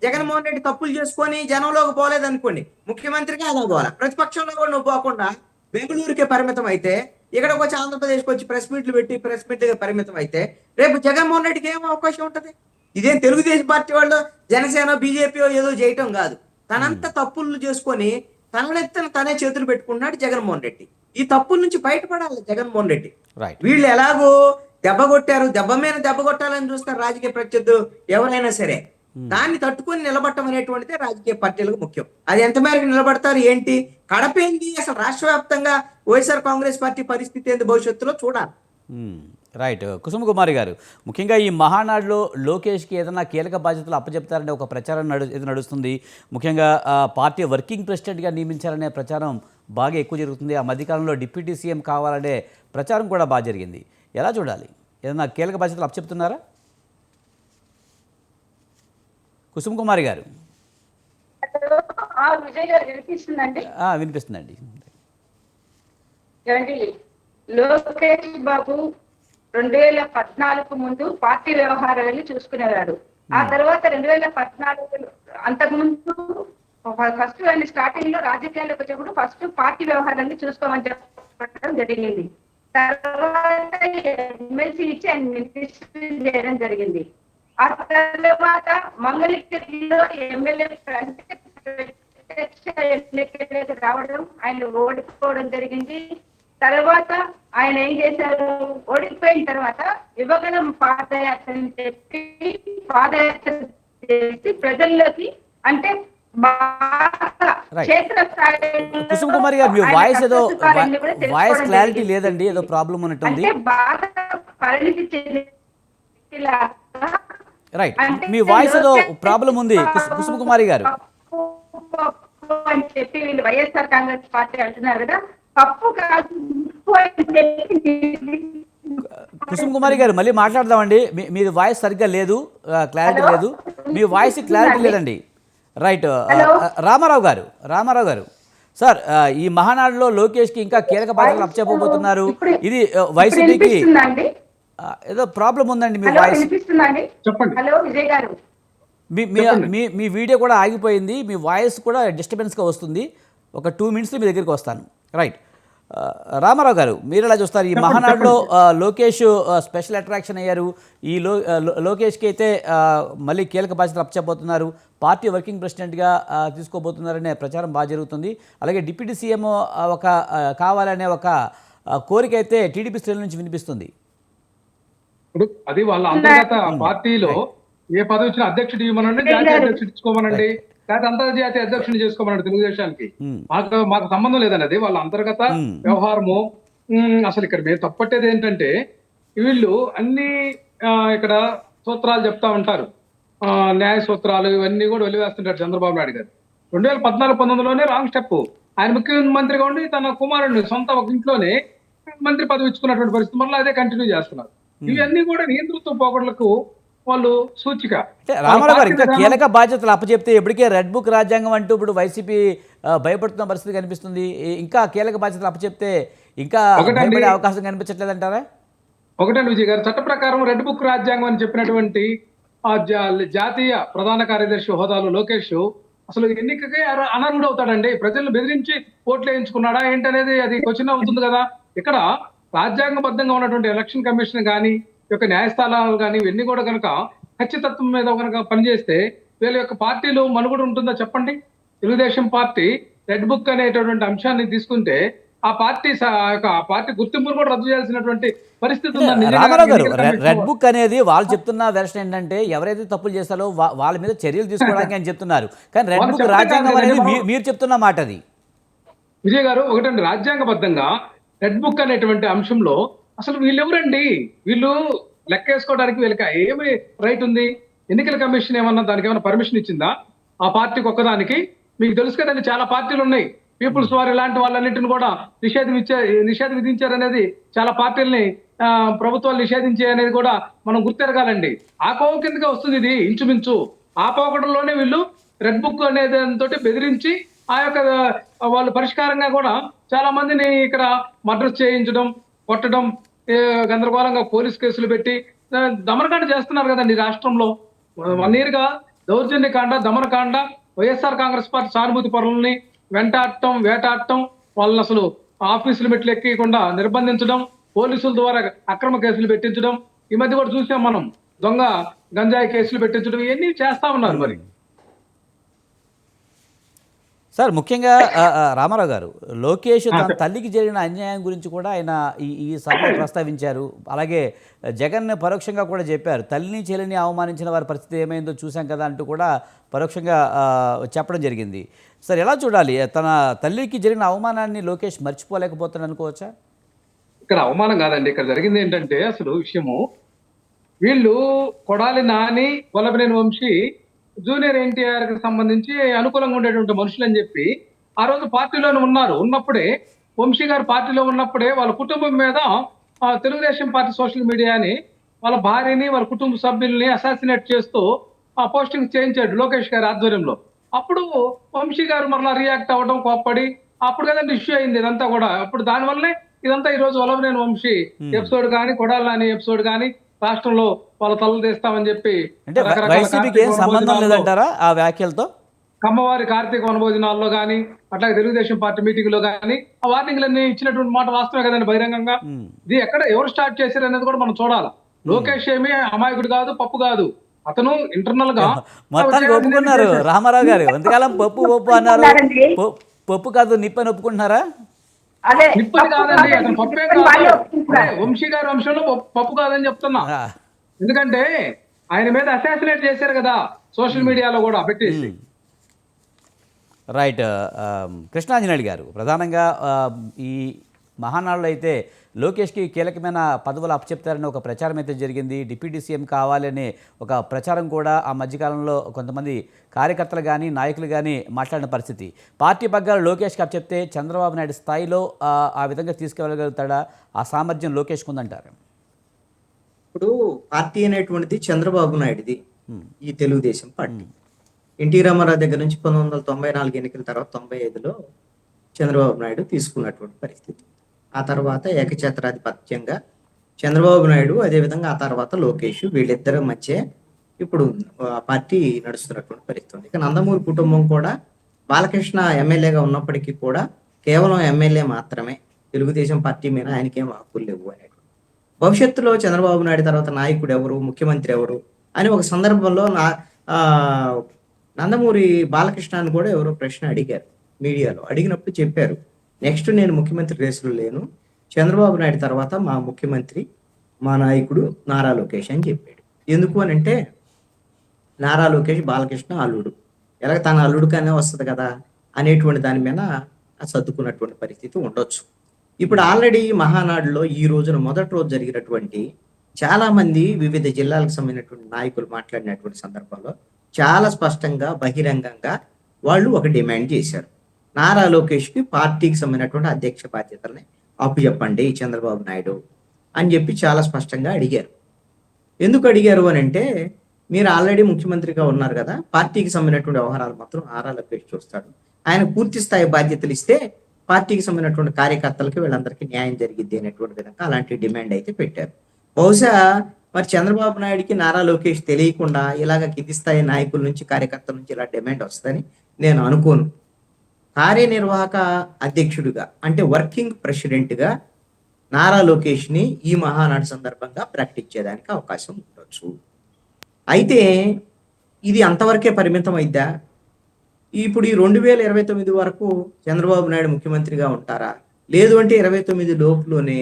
జగన్మోహన్ రెడ్డి తప్పులు చేసుకొని జనంలోకి పోలేదనుకోండి, ముఖ్యమంత్రిగా అలా పోవాలా. ప్రతిపక్షంలో కూడా నువ్వు పోకుండా బెంగళూరుకే పరిమితం అయితే, ఇక్కడికి వచ్చి ఆంధ్రప్రదేశ్కి వచ్చి ప్రెస్ మీట్లుగా పరిమితం అయితే రేపు జగన్మోహన్ రెడ్డికి ఏం అవకాశం ఉంటది? ఇదేం తెలుగుదేశం పార్టీ వాళ్ళు జనసేన బీజేపీ ఏదో చేయటం కాదు. తనంత తప్పులు చేసుకొని తనెత్తన తనే చేతులు పెట్టుకున్నాడు జగన్మోహన్ రెడ్డి. ఈ తప్పుల నుంచి బయటపడాలి జగన్మోహన్ రెడ్డి. వీళ్ళు ఎలాగో దెబ్బ కొట్టారు, దెబ్బ కొట్టాలని చూస్తారు రాజకీయ ప్రత్యర్థులు ఎవరైనా సరే. దాన్ని తట్టుకొని నిలబడటం అనేటువంటిది రాజకీయ పార్టీలకు ముఖ్యం. అది ఎంత మేరకు నిలబడతారు ఏంటి, కడపేంది, అసలు రాష్ట్ర వ్యాప్తంగా వైఎస్ఆర్ కాంగ్రెస్ పార్టీ పరిస్థితి ఏంది భవిష్యత్తులో చూడాలి. రైట్. కుసుమ కుమారి గారు, ముఖ్యంగా ఈ మహానాడులో లోకేష్కి ఏదైనా కీలక బాధ్యతలు అప్పచెప్తారనే ఒక ప్రచారం నడుస్తుంది. ముఖ్యంగా పార్టీ వర్కింగ్ ప్రెసిడెంట్గా నియమించాలనే ప్రచారం బాగా ఎక్కువ జరుగుతుంది. ఆ మధ్యకాలంలో డిప్యూటీ సీఎం కావాలనే ప్రచారం కూడా బాగా జరిగింది. ఎలా చూడాలి? ఏదైనా కీలక బాధ్యతలు అప్పచెప్తున్నారా కుసుమ కుమారి గారు? వినిపిస్తుందండి. లోకేష్ బాబు 2014 ముందు పార్టీ వ్యవహారాలను చూసుకునేవాడు. ఆ తర్వాత 2014 అంతకుముందు ఫస్ట్ ఆయన స్టార్టింగ్ లో రాజకీయాల్లోకి వచ్చినప్పుడు ఫస్ట్ పార్టీ వ్యవహారాన్ని చూసుకోమని చెప్పడం జరిగింది. తర్వాత ఎమ్మెల్సీ ఇచ్చి ఆయన మినిస్ట్రీ చేయడం జరిగింది. ఆ తర్వాత మంగళగిరిలో ఎమ్మెల్యే ఎన్నికలకు రావడం, ఆయన ఓడిపోవడం జరిగింది. తర్వాత ఆయన ఏం చేశారు, ఓడిపోయిన తర్వాత యువగలం పాదయాత్ర అని చెప్పి పాదయాత్ర చేసి ప్రజల్లోకి, అంటే కుసుమ కుమారి గారు, మీ వాయిస్ ఏదో వాయిస్ క్లారిటీ లేదండి, ఏదో ప్రాబ్లం ఉన్నట్టుంది. రైట్, మీ వాయిస్ ఏదో ప్రాబ్లం ఉంది కుసుమ కుమారి గారు. అని చెప్పి వీళ్ళు వైఎస్ఆర్ కాంగ్రెస్ పార్టీ అంటున్నారు కదా, పప్పు కాదు. కుసుమ కుమారి గారు మళ్ళీ మాట్లాడదామండి. మీది వాయిస్ సరిగ్గా లేదు, క్లారిటీ లేదు, మీ వాయిస్ క్లారిటీ లేదండి. రైట్. రామారావు గారు సార్, ఈ మహానాడులో లోకేష్కి ఇంకా కీలక బాధ్యతలు అప్పచెప్పబోతున్నారు. ఇది వైసీపీకి ఏదో ప్రాబ్లం ఉందండి. మీ వాయిస్ మీ వీడియో కూడా ఆగిపోయింది, మీ వాయిస్ కూడా డిస్టర్బెన్స్గా వస్తుంది. ఒక 2 minutes మీ దగ్గరికి వస్తాను. రైట్. రామారావు గారు మీరు ఎలా చూస్తారు ఈ మహానాడులో లోకేష్ స్పెషల్ అట్రాక్షన్ అయ్యారు. ఈ లోకేష్కి అయితే మళ్ళీ కీలక బాధ్యతలు అప్పచెప్పబోతున్నారు, పార్టీ వర్కింగ్ ప్రెసిడెంట్గా తీసుకోబోతున్నారనే ప్రచారం బాగా జరుగుతుంది. అలాగే డిప్యూటీ సీఎం ఒక కావాలనే ఒక కోరిక అయితే టీడీపీ శ్రేణుల నుంచి వినిపిస్తుంది. ఇప్పుడు అది వాళ్ళ అంతర్గత పార్టీలో ఏ పదవి వచ్చినా అధ్యక్షుడు ఇవ్వమనండి, జాతీయ అధ్యక్షుడు ఇచ్చుకోమనండి, లేకపోతే అంతర్జాతీయ అధ్యక్షుని చేసుకోమనండి తెలుగుదేశానికి. మాకు సంబంధం లేదండి, అది వాళ్ళ అంతర్గత వ్యవహారము. అసలు ఇక్కడ మేము తప్పట్టేది ఏంటంటే వీళ్ళు అన్ని ఇక్కడ సూత్రాలు చెప్తా ఉంటారు, న్యాయ సూత్రాలు ఇవన్నీ కూడా వెలివేస్తుంటారు చంద్రబాబు నాయుడు గారు. 2014-19లోనే రాంగ్ స్టెప్. ఆయన ముఖ్యమంత్రిగా ఉండి తన కుమారుడిని సొంత ఒక ఇంట్లోనే మంత్రి పదవి ఇచ్చుకున్నటువంటి పరిస్థితి మళ్ళీ అదే కంటిన్యూ చేస్తున్నారు. ఇవన్నీ కూడా నియంతృత్వ పోకడలకు వాళ్ళు సూచిక. రామారావు గారు ఇంకా కీలక బాధ్యతలు అప్పచెప్తే ఎప్పటికే రెడ్ బుక్ రాజ్యాంగం అంటూ ఇప్పుడు వైసీపీ భయపడుతున్న పరిస్థితి కనిపిస్తుంది. ఇంకా కీలక బాధ్యతలు అప్పచెప్తే ఇంకా భయపడే అవకాశం కనిపించట్లేదంటారా? ఒకటండి విజయ్ గారు, చట్ట ప్రకారం రెడ్ బుక్ రాజ్యాంగం అని చెప్పినటువంటి జాతీయ ప్రధాన కార్యదర్శి హోదాలో లోకేష్ అసలు ఎన్నికకే అనర్హుడు అవుతాడండి. ప్రజలను బెదిరించి ఓట్లు వేయించుకున్నాడా ఏంటనేది అది క్వశ్చన్ అవుతుంది కదా. ఇక్కడ రాజ్యాంగబద్ధంగా ఉన్నటువంటి ఎలక్షన్ కమిషన్ కానీ యొక్క న్యాయస్థానాలు కానీ ఇవన్నీ కూడా కనుక ఖచ్చితత్వం మీద కనుక పనిచేస్తే వీళ్ళ యొక్క పార్టీలో మనుగడ ఉంటుందా చెప్పండి. తెలుగుదేశం పార్టీ రెడ్ బుక్ అనేటటువంటి అంశాన్ని తీసుకుంటే ఆ పార్టీ గుర్తింపును కూడా రద్దు చేయాల్సినటువంటి పరిస్థితి ఉందండి. రామారావు గారు, రెడ్ బుక్ అనేది వాళ్ళు చెప్తున్న వెర్షన్ ఏంటంటే ఎవరైతే తప్పులు చేస్తారో వాళ్ళ మీద చర్యలు తీసుకోవడానికి అని చెప్తున్నారు. కానీ రెడ్ బుక్ రాజ్యాంగం అనేది మీరు చెప్తున్న మాట అది. విజయ్ గారు, ఒకటండి, రాజ్యాంగబద్ధంగా రెడ్ బుక్ అనేటువంటి అంశంలో అసలు వీళ్ళు ఎవరండి? వీళ్ళు లెక్క వేసుకోవడానికి వీళ్ళకి ఏమి రైట్ ఉంది? ఎన్నికల కమిషన్ ఏమన్నా దానికి ఏమైనా పర్మిషన్ ఇచ్చిందా ఆ పార్టీకి ఒక్కదానికి? మీకు తెలుసు కదండి, చాలా పార్టీలు ఉన్నాయి. పీపుల్స్ వార్ ఇలాంటి వాళ్ళన్నింటిని కూడా నిషేధం విధించారనేది, చాలా పార్టీలని ప్రభుత్వాలు నిషేధించే అనేది కూడా మనం గుర్తెరగాలండి. ఆ కోవ కిందగా వస్తుంది ఇది ఇంచుమించు. ఆ పోకడంలోనే వీళ్ళు రెడ్ బుక్ అనే దానితో బెదిరించి ఆ యొక్క వాళ్ళు పరిష్కారంగా కూడా చాలా మందిని ఇక్కడ మర్డర్స్ చేయించడం, కొట్టడం, గందరగోళంగా పోలీస్ కేసులు పెట్టి దమనకాండ చేస్తున్నారు కదండి రాష్ట్రంలో. 1 year గా దౌర్జన్యకాండ, దమనకాండ, వైఎస్ఆర్ కాంగ్రెస్ పార్టీ సానుభూతి పరులని వెంటాడటం, వేటాడటం, వాళ్ళని అసలు ఆఫీసులు మెట్లు ఎక్కకుండా నిర్బంధించడం, పోలీసుల ద్వారా అక్రమ కేసులు పెట్టించడం, ఈ మధ్య కూడా చూసాం మనం దొంగ గంజాయి కేసులు పెట్టించడం, ఇవన్నీ చేస్తా ఉన్నారు. మరి సార్ ముఖ్యంగా రామారావు గారు, లోకేష్ తన తల్లికి జరిగిన అన్యాయం గురించి కూడా ఆయన ఈ సభలో ప్రస్తావించారు. అలాగే జగన్ పరోక్షంగా కూడా చెప్పారు, తల్లిని చెల్లిని అవమానించిన వారి పరిస్థితి ఏమైందో చూసాం కదా అంటూ కూడా పరోక్షంగా చెప్పడం జరిగింది. సార్ ఎలా చూడాలి? తన తల్లికి జరిగిన అవమానాన్ని లోకేష్ మర్చిపోలేకపోతాడు అనుకోవచ్చా? ఇక్కడ అవమానం కాదండి, ఇక్కడ జరిగింది ఏంటంటే అసలు విషయము, వీళ్ళు కొడాలి నాని, వల్లభనేని వంశీ జూనియర్ ఎన్టీఆర్ కి సంబంధించి అనుకూలంగా ఉండేటువంటి మనుషులు అని చెప్పి ఆ రోజు పార్టీలోనే ఉన్నప్పుడే, వంశీ గారు పార్టీలో ఉన్నప్పుడే వాళ్ళ కుటుంబం మీద తెలుగుదేశం పార్టీ సోషల్ మీడియాని వాళ్ళ భార్యని, వాళ్ళ కుటుంబ సభ్యుల్ని అసాసినేట్ చేస్తూ ఆ పోస్టింగ్ చేయించాడు లోకేష్ గారి ఆధ్వర్యంలో. అప్పుడు వంశీ గారు మరలా రియాక్ట్ అవ్వడం, కోప్పడి, అప్పుడు కదండి ఇష్యూ అయింది ఇదంతా కూడా. అప్పుడు దానివల్లనే ఇదంతా ఈ రోజు వల్లభనేని వంశీ ఎపిసోడ్ కానీ, కొడాలి నాని ఎపిసోడ్ కానీ రాష్ట్రంలో వాళ్ళ తలలు తీస్తామని చెప్పి సంబంధం లేదంటారా ఆ వ్యాఖ్యలతో? కమ్మవారి కార్తీక వనభోజనాల్లో కానీ, అట్లాగే తెలుగుదేశం పార్టీ మీటింగ్ లో కానీ ఆ వార్నింగ్లన్నీ ఇచ్చినటువంటి మాట వాస్తవే కదండి బహిరంగంగా. ఇది ఎక్కడ ఎవరు స్టార్ట్ చేశారు అనేది కూడా మనం చూడాలి. లోకేష్ ఏమి అమాయకుడు కాదు, పప్పు కాదు. అతను ఇంటర్నల్ గా మొత్తానికి ఒప్పుకున్నారు రామారావు గారు. ఎంతకాలం పప్పు అన్నారు, పప్పు కాదు నిప్పని ఒప్పుకుంటున్నారా? నిప్పని కాదండి, అతను పప్పే కాదు. వంశీ గారి వంశంలో పప్పు కాదని చెప్తున్నా. ఎందుకంటే ఆయన మీద అసాసినేట్ చేశారు కదా సోషల్ మీడియాలో కూడా పెట్టేసి. రైట్. కృష్ణాంజనేయులు గారు, ప్రధానంగా ఈ మహానాడులో అయితే లోకేష్కి కీలకమైన పదవులు అప్పచెప్తారని ఒక ప్రచారం అయితే జరిగింది. డిప్యూటీ సీఎం కావాలనే ఒక ప్రచారం కూడా ఆ మధ్యకాలంలో కొంతమంది కార్యకర్తలు కానీ నాయకులు కానీ మాట్లాడిన పరిస్థితి. పార్టీ పగ్గాలు లోకేష్కి అప్పచెప్తే చంద్రబాబు నాయుడు స్థాయిలో ఆ విధంగా తీసుకెళ్ళగలుగుతాడా? ఆ సామర్థ్యం లోకేష్కి ఉందంటారు? ఇప్పుడు పార్టీ అనేటువంటిది చంద్రబాబు నాయుడుది, ఈ తెలుగుదేశం పార్టీ. ఎన్టీ రామారావు దగ్గర నుంచి 1994 ఎన్నికల తర్వాత 95లో చంద్రబాబు నాయుడు తీసుకున్నటువంటి పరిస్థితి. ఆ తర్వాత ఏకఛత్రాధిపత్యంగా చంద్రబాబు నాయుడు, అదేవిధంగా ఆ తర్వాత లోకేష్, వీళ్ళిద్దరి మధ్య ఇప్పుడు ఆ పార్టీ నడుస్తున్నటువంటి పరిస్థితి. ఇక నందమూరి కుటుంబం కూడా బాలకృష్ణ ఎమ్మెల్యేగా ఉన్నప్పటికీ కూడా కేవలం ఎమ్మెల్యే మాత్రమే. తెలుగుదేశం పార్టీ మీద ఆయనకేం హక్కులు లేవు అనేటువంటి. భవిష్యత్తులో చంద్రబాబు నాయుడు తర్వాత నాయకుడు ఎవరు, ముఖ్యమంత్రి ఎవరు అని ఒక సందర్భంలో ఆ, నందమూరి బాలకృష్ణని కూడా ఎవరో ప్రశ్న అడిగారు మీడియాలో. అడిగినప్పుడు చెప్పారు, నెక్స్ట్ నేను ముఖ్యమంత్రి రేసులో లేను, చంద్రబాబు నాయుడు తర్వాత మా ముఖ్యమంత్రి మా నాయకుడు నారా లోకేష్ అని చెప్పాడు. ఎందుకు అని అంటే నారా లోకేష్ బాలకృష్ణ అల్లుడు, ఎలాగ తన అల్లుడికనే వస్తుంది కదా అనేటువంటి దాని మీద సర్దుకున్నటువంటి పరిస్థితి ఉండొచ్చు. ఇప్పుడు ఆల్రెడీ మహానాడులో ఈ రోజున మొదటి రోజు జరిగినటువంటి చాలా మంది వివిధ జిల్లాలకు సంబంధించినటువంటి నాయకులు మాట్లాడినటువంటి సందర్భంలో చాలా స్పష్టంగా బహిరంగంగా వాళ్ళు ఒక డిమాండ్ చేశారు. నారా లోకేష్కి పార్టీకి సంబంధించినటువంటి అధ్యక్ష బాధ్యతల్ని అప్పచెప్పండి చంద్రబాబు నాయుడు అని చెప్పి చాలా స్పష్టంగా అడిగారు. ఎందుకు అడిగారు అని అంటే, మీరు ఆల్రెడీ ముఖ్యమంత్రిగా ఉన్నారు కదా, పార్టీకి సంబంధించినటువంటి వ్యవహారాలు మాత్రం నారా లోకేష్ చూస్తాడు, ఆయన పూర్తి స్థాయి బాధ్యతలు ఇస్తే పార్టీకి సంబంధించినటువంటి కార్యకర్తలకి వీళ్ళందరికీ న్యాయం జరిగిద్ది అనేటువంటి విధంగా అలాంటి డిమాండ్ అయితే పెట్టారు. బహుశా మరి చంద్రబాబు నాయుడికి నారా లోకేష్ తెలియకుండా ఇలాగ కింది స్థాయి నాయకుల నుంచి కార్యకర్తల నుంచి ఇలా డిమాండ్ వస్తుందని నేను అనుకోను. కార్యనిర్వాహక అధ్యక్షుడిగా అంటే వర్కింగ్ ప్రెసిడెంట్గా నారా లోకేష్ని ఈ మహానాడు సందర్భంగా ప్రకటించేదానికి అవకాశం ఉండొచ్చు. అయితే ఇది అంతవరకే పరిమితం అయిద్దా? ఇప్పుడు ఈ 2029 వరకు చంద్రబాబు నాయుడు ముఖ్యమంత్రిగా ఉంటారా? లేదు అంటే 29 లోపులోనే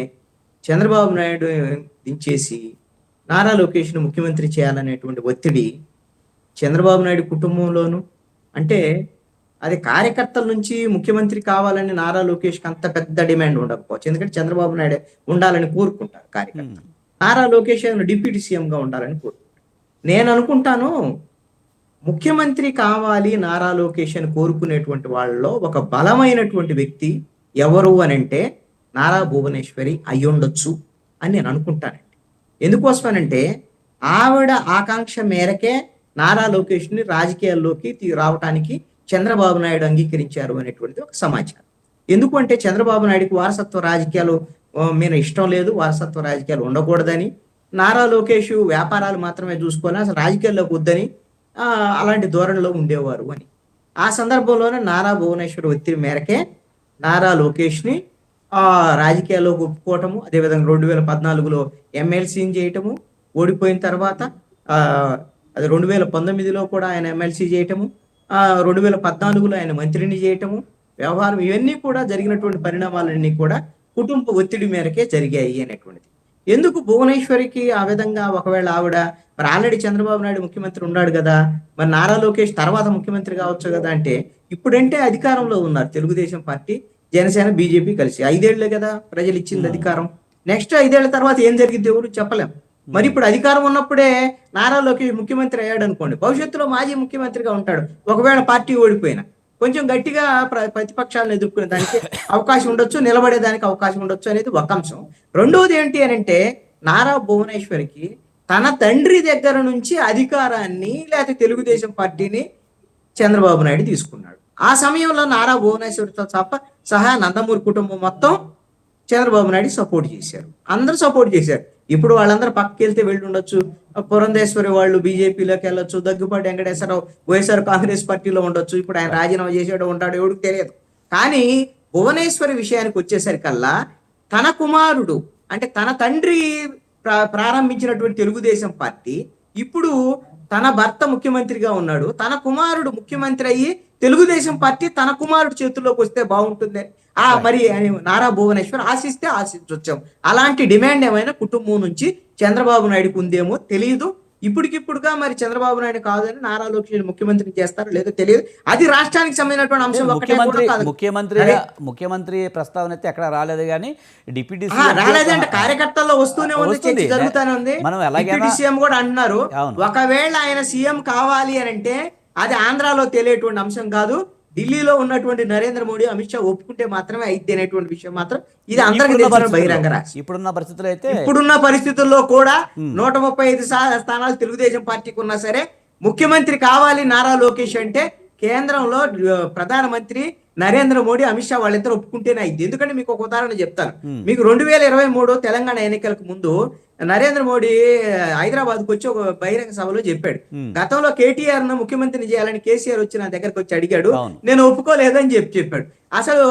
చంద్రబాబు నాయుడు దించేసి నారా లోకేష్ను ముఖ్యమంత్రి చేయాలనేటువంటి ఒత్తిడి చంద్రబాబు నాయుడు కుటుంబంలోను, అంటే అది కార్యకర్తల నుంచి ముఖ్యమంత్రి కావాలని నారా లోకేష్కి అంత పెద్ద డిమాండ్ ఉండకపోవచ్చు, ఎందుకంటే చంద్రబాబు నాయుడు ఉండాలని కోరుకుంటారు కార్యకర్తలు. నారా లోకేష్ డిప్యూటీ సీఎంగా ఉండాలని కోరుకుంటారు. నేను అనుకుంటాను ముఖ్యమంత్రి కావాలి నారా లోకేష్ అని కోరుకునేటువంటి వాళ్ళలో ఒక బలమైనటువంటి వ్యక్తి ఎవరు అని అంటే నారా భువనేశ్వరి అయ్యుండొచ్చు అని నేను అనుకుంటానండి. ఎందుకోసమనంటే ఆవిడ ఆకాంక్ష మేరకే నారా లోకేష్ని రాజకీయాల్లోకి రావడానికి చంద్రబాబు నాయుడు అంగీకరించారు అనేటువంటిది ఒక సమాచారం. ఎందుకంటే చంద్రబాబు నాయుడుకి వారసత్వ రాజకీయాలు మీద ఇష్టం లేదు, వారసత్వ రాజకీయాలు ఉండకూడదని, నారా లోకేష్ వ్యాపారాలు మాత్రమే చూసుకొని అసలు రాజకీయాల్లోకి వద్దని అలాంటి ధోరణిలో ఉండేవారు అని. ఆ సందర్భంలోనే నారా భువనేశ్వర్ ఒత్తిడి మేరకే నారా లోకేష్ని రాజకీయాల్లోకి ఒప్పుకోవటము, అదేవిధంగా 2014లో ఎమ్మెల్సీని చేయటము, ఓడిపోయిన తర్వాత అది 2019లో కూడా ఆయన ఎమ్మెల్సీ చేయటము, 2014లో ఆయన మంత్రిని చేయటము, వ్యవహారం ఇవన్నీ కూడా జరిగినటువంటి పరిణామాలన్నీ కూడా కుటుంబ ఒత్తిడి మేరకే జరిగాయి అనేటువంటిది. ఎందుకు భువనేశ్వరికి ఆ విధంగా, ఒకవేళ ఆవిడ మరి ఆల్రెడీ చంద్రబాబు నాయుడు ముఖ్యమంత్రి ఉన్నాడు కదా, మరి నారా లోకేష్ తర్వాత ముఖ్యమంత్రి కావచ్చు కదా అంటే, ఇప్పుడంటే అధికారంలో ఉన్నారు తెలుగుదేశం పార్టీ, జనసేన, బీజేపీ కలిసి 5 ఏళ్లే కదా ప్రజలు ఇచ్చింది అధికారం. నెక్స్ట్ 5 ఏళ్ల తర్వాత ఏం జరిగింది ఎవరు చెప్పలేం. మరి ఇప్పుడు అధికారం ఉన్నప్పుడే నారా లోకేష్ ముఖ్యమంత్రి అయ్యాడు అనుకోండి, భవిష్యత్తులో మాజీ ముఖ్యమంత్రిగా ఉంటాడు. ఒకవేళ పార్టీ ఓడిపోయినా కొంచెం గట్టిగా ప్రతిపక్షాలను ఎదుర్కొనే దానికి అవకాశం ఉండొచ్చు, నిలబడేదానికి అవకాశం ఉండొచ్చు అనేది ఒక అంశం. రెండవది ఏంటి అని అంటే, నారా భువనేశ్వరికి తన తండ్రి దగ్గర నుంచి అధికారాన్ని లేకపోతే తెలుగుదేశం పార్టీని చంద్రబాబు నాయుడు తీసుకున్నాడు. ఆ సమయంలో నారా భువనేశ్వరితో సహా నందమూరి కుటుంబం మొత్తం చంద్రబాబు నాయుడు సపోర్ట్ చేశారు, అందరూ సపోర్ట్ చేశారు. ఇప్పుడు వాళ్ళందరూ పక్కకి వెళ్తే వెళ్ళి ఉండొచ్చు, పురంధేశ్వరి వాళ్ళు బీజేపీలోకి వెళ్ళొచ్చు, దగ్గుపాటి వెంకటేశ్వరరావు వైఎస్ఆర్ కాంగ్రెస్ పార్టీలో ఉండొచ్చు, ఇప్పుడు ఆయన రాజీనామా చేసాడో ఉంటాడో ఎవరికి తెలియదు. కానీ భువనేశ్వరి విషయానికి వచ్చేసరికల్లా తన కుమారుడు అంటే తన తండ్రి ప్రారంభించినటువంటి తెలుగుదేశం పార్టీ ఇప్పుడు తన భర్త ముఖ్యమంత్రిగా ఉన్నాడు, తన కుమారుడు ముఖ్యమంత్రి అయ్యి తెలుగుదేశం పార్టీ తన కుమారుడు చేతుల్లోకి వస్తే బాగుంటుంది మరి నారా భువనేశ్వర్ ఆశిస్తే ఆశించొచ్చాం. అలాంటి డిమాండ్ ఏమైనా కుటుంబం నుంచి చంద్రబాబు నాయుడుకు ఉందేమో తెలియదు. ఇప్పటికిప్పుడుగా మరి చంద్రబాబు నాయుడు కాదని నారా లోకేష్ ముఖ్యమంత్రి చేస్తారో లేదో తెలియదు. అది రాష్ట్రానికి సంబంధించినటువంటి అంశం. ముఖ్యమంత్రి ప్రస్తావన అయితే ఎక్కడ రాలేదు, కానీ డిప్యూటీ రాలేదంటే కార్యకర్తల్లో వస్తూనే ఉంది, చర్చ జరుగుతూనే ఉంది. డిప్యూటీ సీఎం కూడా అంటున్నారు, ఒకవేళ ఆయన సీఎం కావాలి అని అంటే అది ఆంధ్రాలో తెలియటువంటి అంశం కాదు, ఢిల్లీలో ఉన్నటువంటి నరేంద్ర మోడీ, అమిత్ షా ఒప్పుకుంటే మాత్రమే అయిద్ది అనేటువంటి విషయం మాత్రం ఇది అందరికీ తెలిసిన బహిరంగ రహస్యం. ఇప్పుడున్న పరిస్థితుల్లో కూడా 135 స్థానాలు తెలుగుదేశం పార్టీకి ఉన్నా సరే ముఖ్యమంత్రి కావాలి నారా లోకేష్ అంటే కేంద్రంలో ప్రధానమంత్రి నరేంద్ర మోడీ అమిత్ షా వాళ్ళిద్దరు ఒప్పుకుంటేనే అయింది. ఎందుకంటే మీకు ఒక ఉదాహరణ చెప్తాను. ఉమ్, మీకు 2023 తెలంగాణ ఎన్నికలకు ముందు నరేంద్ర మోడీ హైదరాబాద్కు వచ్చి ఒక బహిరంగ సభలో చెప్పాడు, ఉమ్, గతంలో కేటీఆర్ ను ముఖ్యమంత్రిని చేయాలని కేసీఆర్ వచ్చి నా దగ్గరకు వచ్చి అడిగాడు, అవును. నేను ఒప్పుకోలేదని చెప్పాడు. అసలు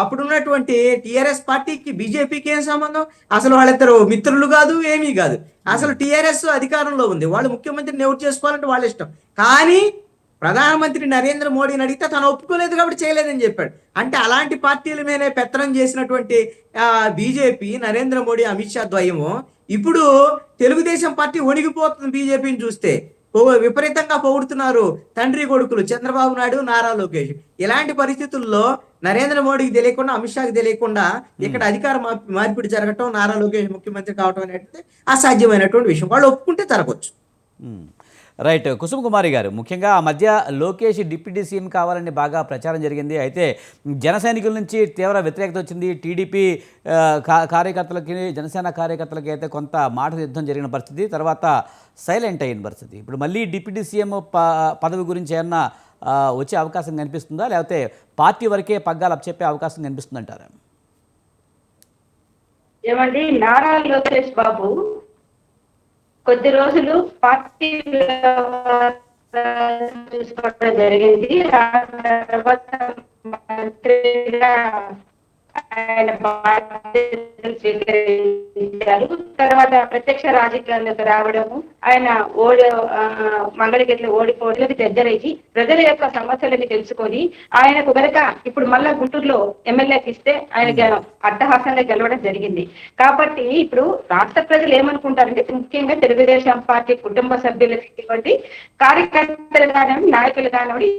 అప్పుడున్నటువంటి టిఆర్ఎస్ పార్టీకి బీజేపీకి ఏం సంబంధం? అసలు వాళ్ళిద్దరు మిత్రులు కాదు, ఏమీ కాదు. అసలు టిఆర్ఎస్ అధికారంలో ఉంది, వాళ్ళు ముఖ్యమంత్రిని ఎవరు చేసుకోవాలంటే వాళ్ళ ఇష్టం. కానీ ప్రధానమంత్రి నరేంద్ర మోడీని అడిగితే తను ఒప్పుకోలేదు కాబట్టి చేయలేదని చెప్పాడు. అంటే అలాంటి పార్టీల మీదే పెత్తనం చేసినటువంటి బీజేపీ, నరేంద్ర మోడీ, అమిత్ షా ద్వయము ఇప్పుడు తెలుగుదేశం పార్టీ వణిగిపోతుంది. బీజేపీని చూస్తే విపరీతంగా పొగుడుతున్నారు తండ్రి కొడుకులు చంద్రబాబు నాయుడు, నారా లోకేష్. ఇలాంటి పరిస్థితుల్లో నరేంద్ర మోడీకి తెలియకుండా, అమిత్ షాకి తెలియకుండా ఇక్కడ అధికార మార్పిడి జరగటం, నారా లోకేష్ ముఖ్యమంత్రి కావటం అనేది అసాధ్యమైనటువంటి విషయం. వాళ్ళు ఒప్పుకుంటే జరగవచ్చు. ఉమ్. రైట్. కుసుమ కుమారి గారు, ముఖ్యంగా ఆ మధ్య లోకేష్ డిప్యూటీ సీఎం కావాలని బాగా ప్రచారం జరిగింది. అయితే జన సైనికుల నుంచి తీవ్ర వ్యతిరేకత వచ్చింది. టీడీపీ కార్యకర్తలకి, జనసేన కార్యకర్తలకి అయితే కొంత మాట యుద్ధం జరిగిన పరిస్థితి, తర్వాత సైలెంట్ అయిన పరిస్థితి. ఇప్పుడు మళ్ళీ డిప్యూటీ సీఎం పదవి గురించి ఏమన్నా వచ్చే అవకాశం కనిపిస్తుందా, లేకపోతే పార్టీ వరకే పగ్గాలు అప్పచెప్పే అవకాశం కనిపిస్తుందంటారా? ఏమండి, నారా లోకేష్ బాబు కొద్ది రోజులు పార్టీ చూసుకోవడం జరిగింది. ఆ తర్వాత మంత్రిగా ఆయన బాధ్యతలు స్వీకరించారు. తర్వాత ప్రత్యక్ష రాజకీయాలకు రావడము, ఆయన మంగళగిరిలో ఓడిపోవడానికి దగ్గరైకి ప్రజల యొక్క సమస్యలని తెలుసుకొని ఆయనకు గనక ఇప్పుడు మళ్ళా గుంటూరులో ఎమ్మెల్యేకి ఇస్తే ఆయనకి అట్టహాసంగా గెలవడం జరిగింది. కాబట్టి ఇప్పుడు రాష్ట్ర ప్రజలు ఏమనుకుంటారంటే, ముఖ్యంగా తెలుగుదేశం పార్టీ కుటుంబ సభ్యులు ఇటువంటి కార్యకర్తలు కానివ్వండి, నాయకులు కానివ్వండి,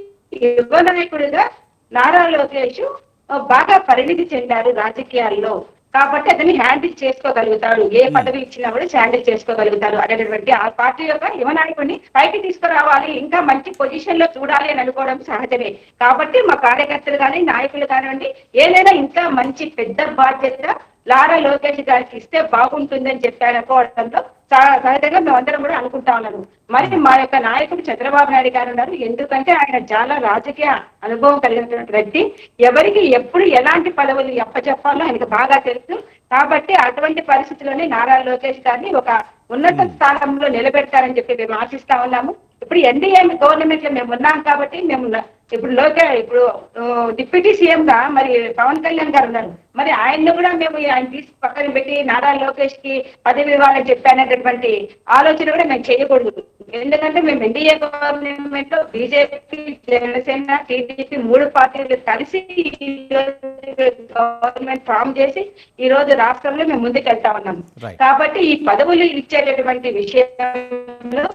యువ నాయకుడిగా నారా లోకేష్ బాగా పరిణితి చెందారు రాజకీయాల్లో. కాబట్టి అతన్ని హ్యాండిల్ చేసుకోగలుగుతాడు, ఏ పదవి ఇచ్చినా కూడా హ్యాండిల్ చేసుకోగలుగుతారు అనేటువంటి ఆ పార్టీ యొక్క యువ నాయకుడిని పైకి తీసుకురావాలి, ఇంకా మంచి పొజిషన్ లో చూడాలి అని అనుకోవడం సహజమే. కాబట్టి మా కార్యకర్తలు కానీ, నాయకులు కానివ్వండి, ఏదైనా ఇంకా మంచి పెద్ద బాధ్యత నారా లోకేష్ గారికి ఇస్తే బాగుంటుందని చెప్పారనుకోవడంలో సహజంగా మేమందరం కూడా అనుకుంటా ఉన్నాము. మరి మా యొక్క నాయకుడు చంద్రబాబు నాయుడు గారు ఉన్నారు. ఎందుకంటే ఆయన చాలా రాజకీయ అనుభవం కలిగినటువంటి వ్యక్తి, ఎవరికి ఎప్పుడు ఎలాంటి పదవులు అప్పచెప్పాలో ఆయనకు బాగా తెలుసు. కాబట్టి అటువంటి పరిస్థితుల్లోనే నారా లోకేష్ గారిని ఒక ఉన్నత స్థానంలో నిలబెడతారని చెప్పి మేము ఆశిస్తా ఉన్నాము. ఇప్పుడు ఎన్డీఏ గవర్నమెంట్ లో మేము ఉన్నాం కాబట్టి మేము ఇప్పుడు ఇప్పుడు డిప్యూటీ సీఎం గా మరి పవన్ కళ్యాణ్ గారు ఉన్నారు. మరి ఆయన్ని కూడా మేము ఆయన తీసి పక్కన పెట్టి నారా లోకేష్ కి పదవి ఇవ్వాలని చెప్పానటువంటి ఆలోచన కూడా మేము చేయకూడదు. ఎందుకంటే మేము ఎన్డీఏ గవర్నమెంట్ లో బీజేపీ, జనసేన, టీడీపీ 3 పార్టీలు కలిసి గవర్నమెంట్ ఫామ్ చేసి ఈ రోజు రాష్ట్రంలో మేము ముందుకెళ్తా ఉన్నాము. కాబట్టి ఈ పదవులు ఇచ్చేటటువంటి విషయంలో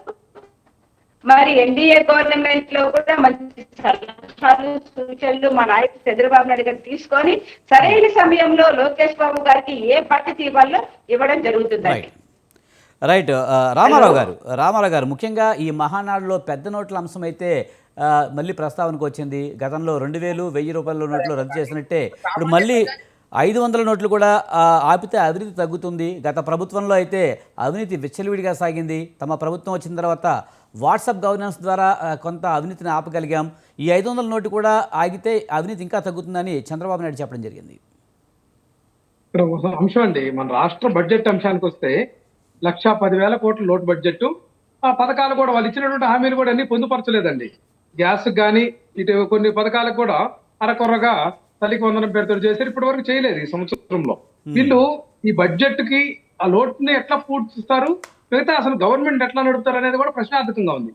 మరి ఎన్డీఏ గవర్నమెంట్ లో కూడా మంచి సలహాలు, సూచనలు మా నాయకుడు చంద్రబాబు నాయుడు గారు తీసుకొని సరైన సమయంలో లోకేష్ బాబు గారికి ఏ పద్ధతి ఇవ్వాలో ఇవ్వడం జరుగుతుంది. రైట్. రామారావు గారు, ముఖ్యంగా ఈ మహానాడులో పెద్ద నోట్ల అంశం అయితే మళ్ళీ ప్రస్తావనకు వచ్చింది. గతంలో 2000, 1000 రూపాయల నోట్లు రద్దు చేసినట్టే ఇప్పుడు మళ్ళీ 500 నోట్లు కూడా ఆపితే అవినీతి తగ్గుతుంది. గత ప్రభుత్వంలో అయితే అవినీతి విచ్చలవిడిగా సాగింది. తమ ప్రభుత్వం వచ్చిన తర్వాత వాట్సాప్ గవర్నెన్స్ ద్వారా కొంత అవినీతిని ఆపగలిగాం. ఈ 500 నోటు కూడా ఆగితే అవినీతి ఇంకా తగ్గుతుందని చంద్రబాబు నాయుడు చెప్పడం జరిగింది. ఇక్కడ ఒక అంశం అండి, మన రాష్ట్ర బడ్జెట్ అంశానికి వస్తే 1,10,000 కోట్ల లోటు బడ్జెట్. ఆ పథకాలు కూడా వాళ్ళు ఇచ్చినటువంటి హామీలు కూడా అన్ని పొందుపరచలేదండి. గ్యాస్ కానీ ఇటు కొన్ని పథకాలకు కూడా అరకొరగా తల్లికి వందనం పేరుతో చేశారు, ఇప్పటి వరకు చేయలేదు ఈ సంవత్సరంలో. వీళ్ళు ఈ బడ్జెట్ కి ఆ లోటుని ఎట్లా పూడ్చిస్తారు, మిగతా అసలు గవర్నమెంట్ ఎట్లా నడుపుతారు అనేది కూడా ప్రశ్నార్థకంగా ఉంది.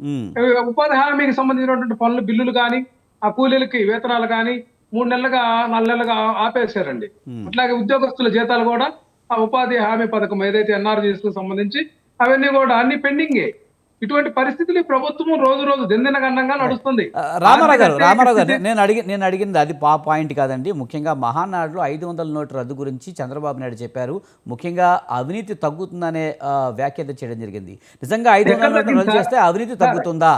ఉపాధి హామీకి సంబంధించినటువంటి పనులు, బిల్లులు కానీ, ఆ కూలీలకి వేతనాలు కానీ 3 నెలలుగా 4 నెలలుగా ఆపేశారండి. అట్లాగే ఉద్యోగస్తుల జీతాలు కూడా ఆ ఉపాధి హామీ పథకం ఏదైతే ఎన్ఆర్జీఎస్ కు సంబంధించి అవన్నీ కూడా అన్ని పెండింగే. ఇటువంటి పరిస్థితులు ప్రభుత్వం రోజు రోజు దినదినగండంగా నడుస్తుంది. రామారావు గారు, నేను అడిగింది అది పాయింట్ కాదండి. ముఖ్యంగా మహానాడులో 500 నోటు రద్దు గురించి చంద్రబాబు నాయుడు చెప్పారు. ముఖ్యంగా అవినీతి తగ్గుతుందనే వ్యాఖ్యత చేయడం జరిగింది. నిజంగా 500 నోట్లు రద్దు చేస్తే అవినీతి తగ్గుతుందా?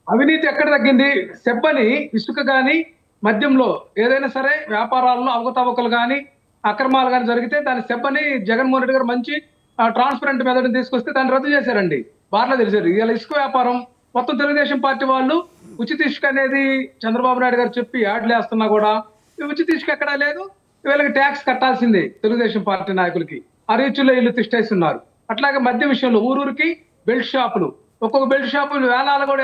అవినీతి ఎక్కడ తగ్గింది? సెబ్బని ఇసుక కానీ, మద్యంలో ఏదైనా సరే వ్యాపారాల్లో అవకతవకలు కానీ, అక్రమాలు కానీ జరిగితే దాని సెబ్బని జగన్మోహన్ రెడ్డి గారు మంచి ట్రాన్స్పరెంట్ మెథడ్ తీసుకొస్తే దాన్ని రద్దు చేశారండి. బార్లో తెలిసారు. ఇవాళ ఇసుక వ్యాపారం మొత్తం తెలుగుదేశం పార్టీ వాళ్ళు ఉచిత ఇసుక అనేది చంద్రబాబు నాయుడు గారు చెప్పి యాడ్లు వేస్తున్నా కూడా ఉచి తీసుకెక్కడా లేదు. వీళ్ళకి ట్యాక్స్ కట్టాల్సిందే తెలుగుదేశం పార్టీ నాయకులకి. ఆ రీచుల్లో ఇల్లు తిష్టేస్తున్నారు. అట్లాగే మద్య విషయంలో ఊరూరికి బెల్ట్ షాపులు, ఒక్కొక్క బెల్ట్ షాపులు వేలాలు కూడా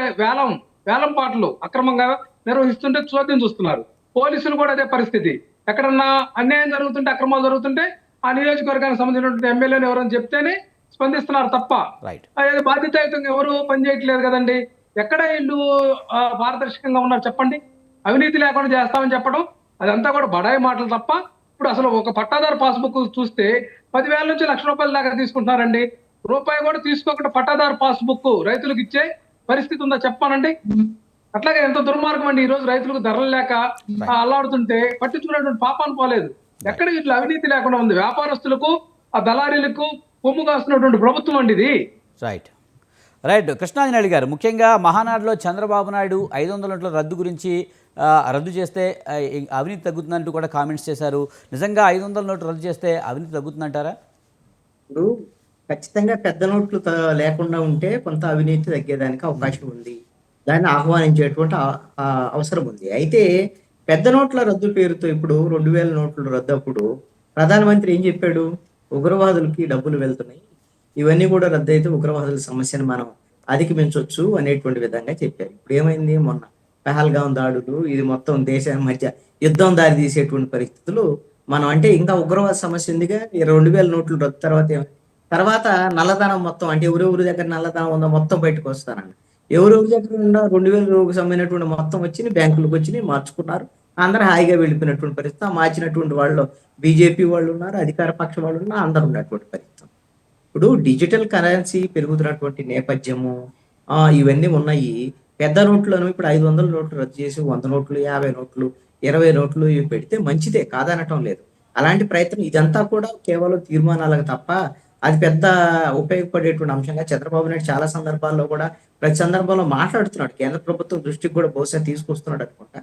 వేలం పాటలు అక్రమంగా నిర్వహిస్తుంటే చోద్యం చూస్తున్నారు. పోలీసులు కూడా అదే పరిస్థితి. ఎక్కడన్నా అన్యాయం జరుగుతుంటే, అక్రమాలు జరుగుతుంటే ఆ నియోజకవర్గానికి సంబంధించినటువంటి ఎమ్మెల్యేలు ఎవరైనా చెప్తేనే స్పందిస్తున్నారు తప్ప రైట్. అది బాధ్యతాయుతంగా ఎవరు పనిచేయట్లేదు కదండి. ఎక్కడ వీళ్ళు పారదర్శకంగా ఉన్నారు చెప్పండి. అవినీతి లేకుండా చేస్తామని చెప్పడం అదంతా కూడా బడాయి మాటలు తప్ప. ఇప్పుడు అసలు ఒక పట్టాదారు పాస్బుక్ చూస్తే 10,000 నుంచి ₹1,00,000 దాకా తీసుకుంటున్నారండి. రూపాయి కూడా తీసుకోకుండా పట్టాదారు పాస్బుక్ రైతులకు ఇచ్చే పరిస్థితి ఉందా చెప్పానండి. అట్లాగే ఎంత దుర్మార్గం అండి. ఈ రోజు రైతులకు ధరలు లేక అల్లాడుతుంటే పట్టించుకునేటువంటి పాపాన్ని పోలేదు. ఎక్కడ ఇట్లా అవినీతి లేకుండా ఉంది. వ్యాపారస్తులకు, ఆ దళారీలకు కొమ్ము కాస్తున్నటువంటి ప్రభుత్వం అండి ఇది. రైట్. రైట్. కృష్ణాంజనేయులు గారు, ముఖ్యంగా మహానాడులో చంద్రబాబు నాయుడు 500 నోట్ల రద్దు గురించి రద్దు చేస్తే అవినీతి తగ్గుతుందంటూ కూడా కామెంట్స్ చేశారు. నిజంగా 500 నోట్లు రద్దు చేస్తే అవినీతి తగ్గుతుందంటారా? ఇప్పుడు ఖచ్చితంగా పెద్ద నోట్లు లేకుండా ఉంటే కొంత అవినీతి తగ్గేదానికి అవకాశం ఉంది. దాన్ని ఆహ్వానించేటువంటి అవసరం ఉంది. అయితే పెద్ద నోట్ల రద్దు పేరుతో ఇప్పుడు 2000 నోట్ల రద్దు అప్పుడు ప్రధానమంత్రి ఏం చెప్పాడు? ఉగ్రవాదులకి డబ్బులు వెళ్తున్నాయి, ఇవన్నీ కూడా రద్దు అయితే ఉగ్రవాదుల సమస్యను మనం అధిగమించవచ్చు అనేటువంటి విధంగా చెప్పారు. ఇప్పుడు ఏమైంది? మొన్న పహల్గాం దాడులు, ఇది మొత్తం దేశాల మధ్య యుద్ధం దారి తీసేటువంటి పరిస్థితులు మనం అంటే ఇంకా ఉగ్రవాద సమస్య ఉందిగా. 2000 నోట్లు రద్దు తర్వాత నల్లధనం మొత్తం అంటే ఎవరెవరి దగ్గర నల్లధనం ఉందో మొత్తం బయటకు వస్తానండి. ఎవరెవరి దగ్గర ఉన్న 2000 సంబంధించినటువంటి మొత్తం వచ్చి బ్యాంకులకు వచ్చి మార్చుకున్నారు. అందరూ హాయిగా వెళ్ళిపోయినటువంటి పరిస్థితి. మార్చినటువంటి వాళ్ళు బీజేపీ వాళ్ళు ఉన్నారు, అధికార పక్ష వాళ్ళు ఉన్నారు, అందరూ ఉన్నటువంటి పరిస్థితి. ఇప్పుడు డిజిటల్ కరెన్సీ పెరుగుతున్నటువంటి నేపథ్యము ఇవన్నీ ఉన్నాయి. పెద్ద నోట్లను ఇప్పుడు 500 నోట్లు రద్దు చేసి 100 నోట్లు, 50 నోట్లు, 20 నోట్లు ఇవి పెడితే మంచిదే, కాదనటం లేదు. అలాంటి ప్రయత్నం ఇదంతా కూడా కేవలం తీర్మానాలకు తప్ప అది పెద్ద ఉపయోగపడేటువంటి అంశంగా చంద్రబాబు నాయుడు చాలా సందర్భాల్లో కూడా ప్రతి సందర్భంలో మాట్లాడుతున్నాడు. కేంద్ర ప్రభుత్వం దృష్టికి కూడా బహుశా తీసుకొస్తున్నాడు అనుకుంటా.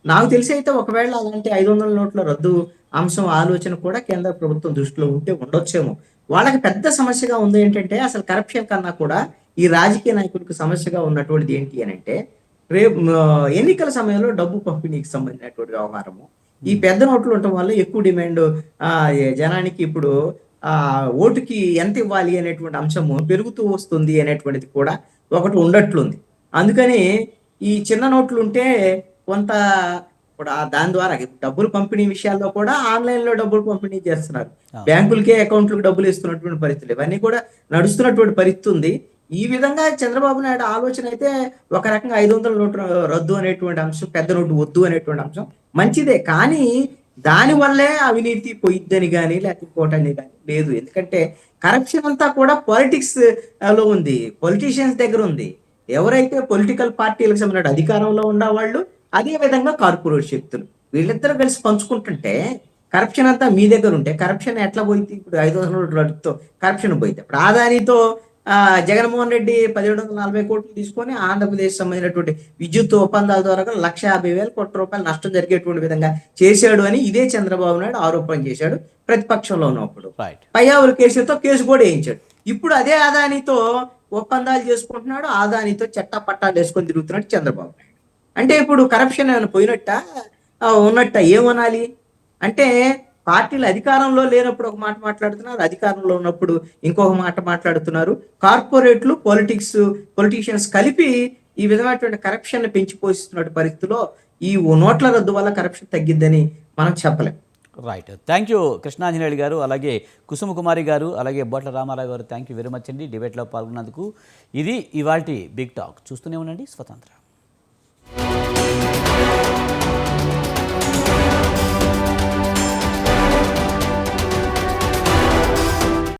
నాకు తెలిసి అయితే ఒకవేళ అలాంటి 500 నోట్ల రద్దు అంశం ఆలోచన కూడా కేంద్ర ప్రభుత్వం దృష్టిలో ఉంటే ఉండొచ్చేమో. వాళ్ళకి పెద్ద సమస్యగా ఉంది ఏంటంటే అసలు కరప్షన్ కన్నా కూడా ఈ రాజకీయ నాయకులకు సమస్యగా ఉన్నటువంటిది ఏంటి అని అంటే రేపు ఎన్నికల సమయంలో డబ్బు పంపిణీకి సంబంధించినటువంటి వ్యవహారము. ఈ పెద్ద నోట్లు ఉండటం వల్ల ఎక్కువ డిమాండ్ జనానికి ఇప్పుడు ఓటుకి ఎంత ఇవ్వాలి అనేటువంటి అంశము పెరుగుతూ వస్తుంది అనేటువంటిది కూడా ఒకటి ఉండట్లుంది. అందుకని ఈ చిన్న నోట్లు ఉంటే కొంత ఇప్పుడు దాని ద్వారా డబ్బులు పంపిణీ విషయాల్లో కూడా ఆన్లైన్ లో డబ్బులు పంపిణీ చేస్తున్నారు. బ్యాంకులకే అకౌంట్లకు డబ్బులు ఇస్తున్నటువంటి పరిస్థితులు ఇవన్నీ కూడా నడుస్తున్నటువంటి పరిస్థితి ఉంది. ఈ విధంగా చంద్రబాబు నాయుడు ఆలోచన అయితే ఒక రకంగా 500 నోట్లు రద్దు అనేటువంటి అంశం, పెద్ద నోటు వద్దు అనేటువంటి అంశం మంచిదే. కానీ దాని వల్లే అవినీతి పోయిద్దని కానీ లేకపోవటాన్ని కానీ లేదు. ఎందుకంటే కరప్షన్ అంతా కూడా పాలిటిక్స్ లో ఉంది, పొలిటీషియన్స్ దగ్గర ఉంది. ఎవరైతే పొలిటికల్ పార్టీలకు సంబంధించిన అధికారంలో ఉన్న వాళ్ళు, అదే విధంగా కార్పొరేట్ శక్తులు, వీళ్ళిద్దరూ కలిసి పంచుకుంటుంటే కరప్షన్ అంతా మీ దగ్గర ఉంటే కరప్షన్ ఎట్లా పోయింది? ఇప్పుడు 500 నోట్ల రద్దుతో కరప్షన్ పోయింది. ఇప్పుడు ఆదానితో జగన్మోహన్ రెడ్డి 1740 కోట్లు తీసుకొని ఆంధ్రప్రదేశ్ సంబంధించినటువంటి విద్యుత్ ఒప్పందాల ద్వారా 1,50,000 కోట్ల రూపాయలు నష్టం జరిగేటువంటి విధంగా చేశాడు అని ఇదే చంద్రబాబు నాయుడు ఆరోపణ చేశాడు ప్రతిపక్షంలో ఉన్నప్పుడు. పయ్యావుల కేసుతో కేసు కూడా వేయించాడు. ఇప్పుడు అదే ఆదానితో ఒప్పందాలు చేసుకుంటున్నాడు, ఆదానితో చట్టా పట్టాలు వేసుకొని తిరుగుతున్నాడు చంద్రబాబు నాయుడు. అంటే ఇప్పుడు కరప్షన్ ఏమైనా పోయినట్ట ఉన్నట్ట ఏమనాలి? అంటే పార్టీలు అధికారంలో లేనప్పుడు ఒక మాట మాట్లాడుతున్నారు, అధికారంలో ఉన్నప్పుడు ఇంకొక మాట మాట్లాడుతున్నారు. కార్పొరేట్లు, పొలిటీషియన్స్ కలిపి ఈ విధమైనటువంటి కరప్షన్ పెంచి పోషిస్తున్న పరిస్థితిలో ఈ నోట్ల రద్దు వల్ల కరప్షన్ తగ్గిద్దని మనం చెప్పలేం. రైట్. థ్యాంక్ యూ కృష్ణాంజనేయులు గారు, అలాగే కుసుమ కుమారి గారు, అలాగే బొట్ల రామారావు గారు. థ్యాంక్ యూ వెరీ మచ్ అండి డిబేట్లో పాల్గొన్నందుకు. ఇది ఇవాల్టి బిగ్ టాక్. చూస్తూనే ఉండండి స్వతంత్ర.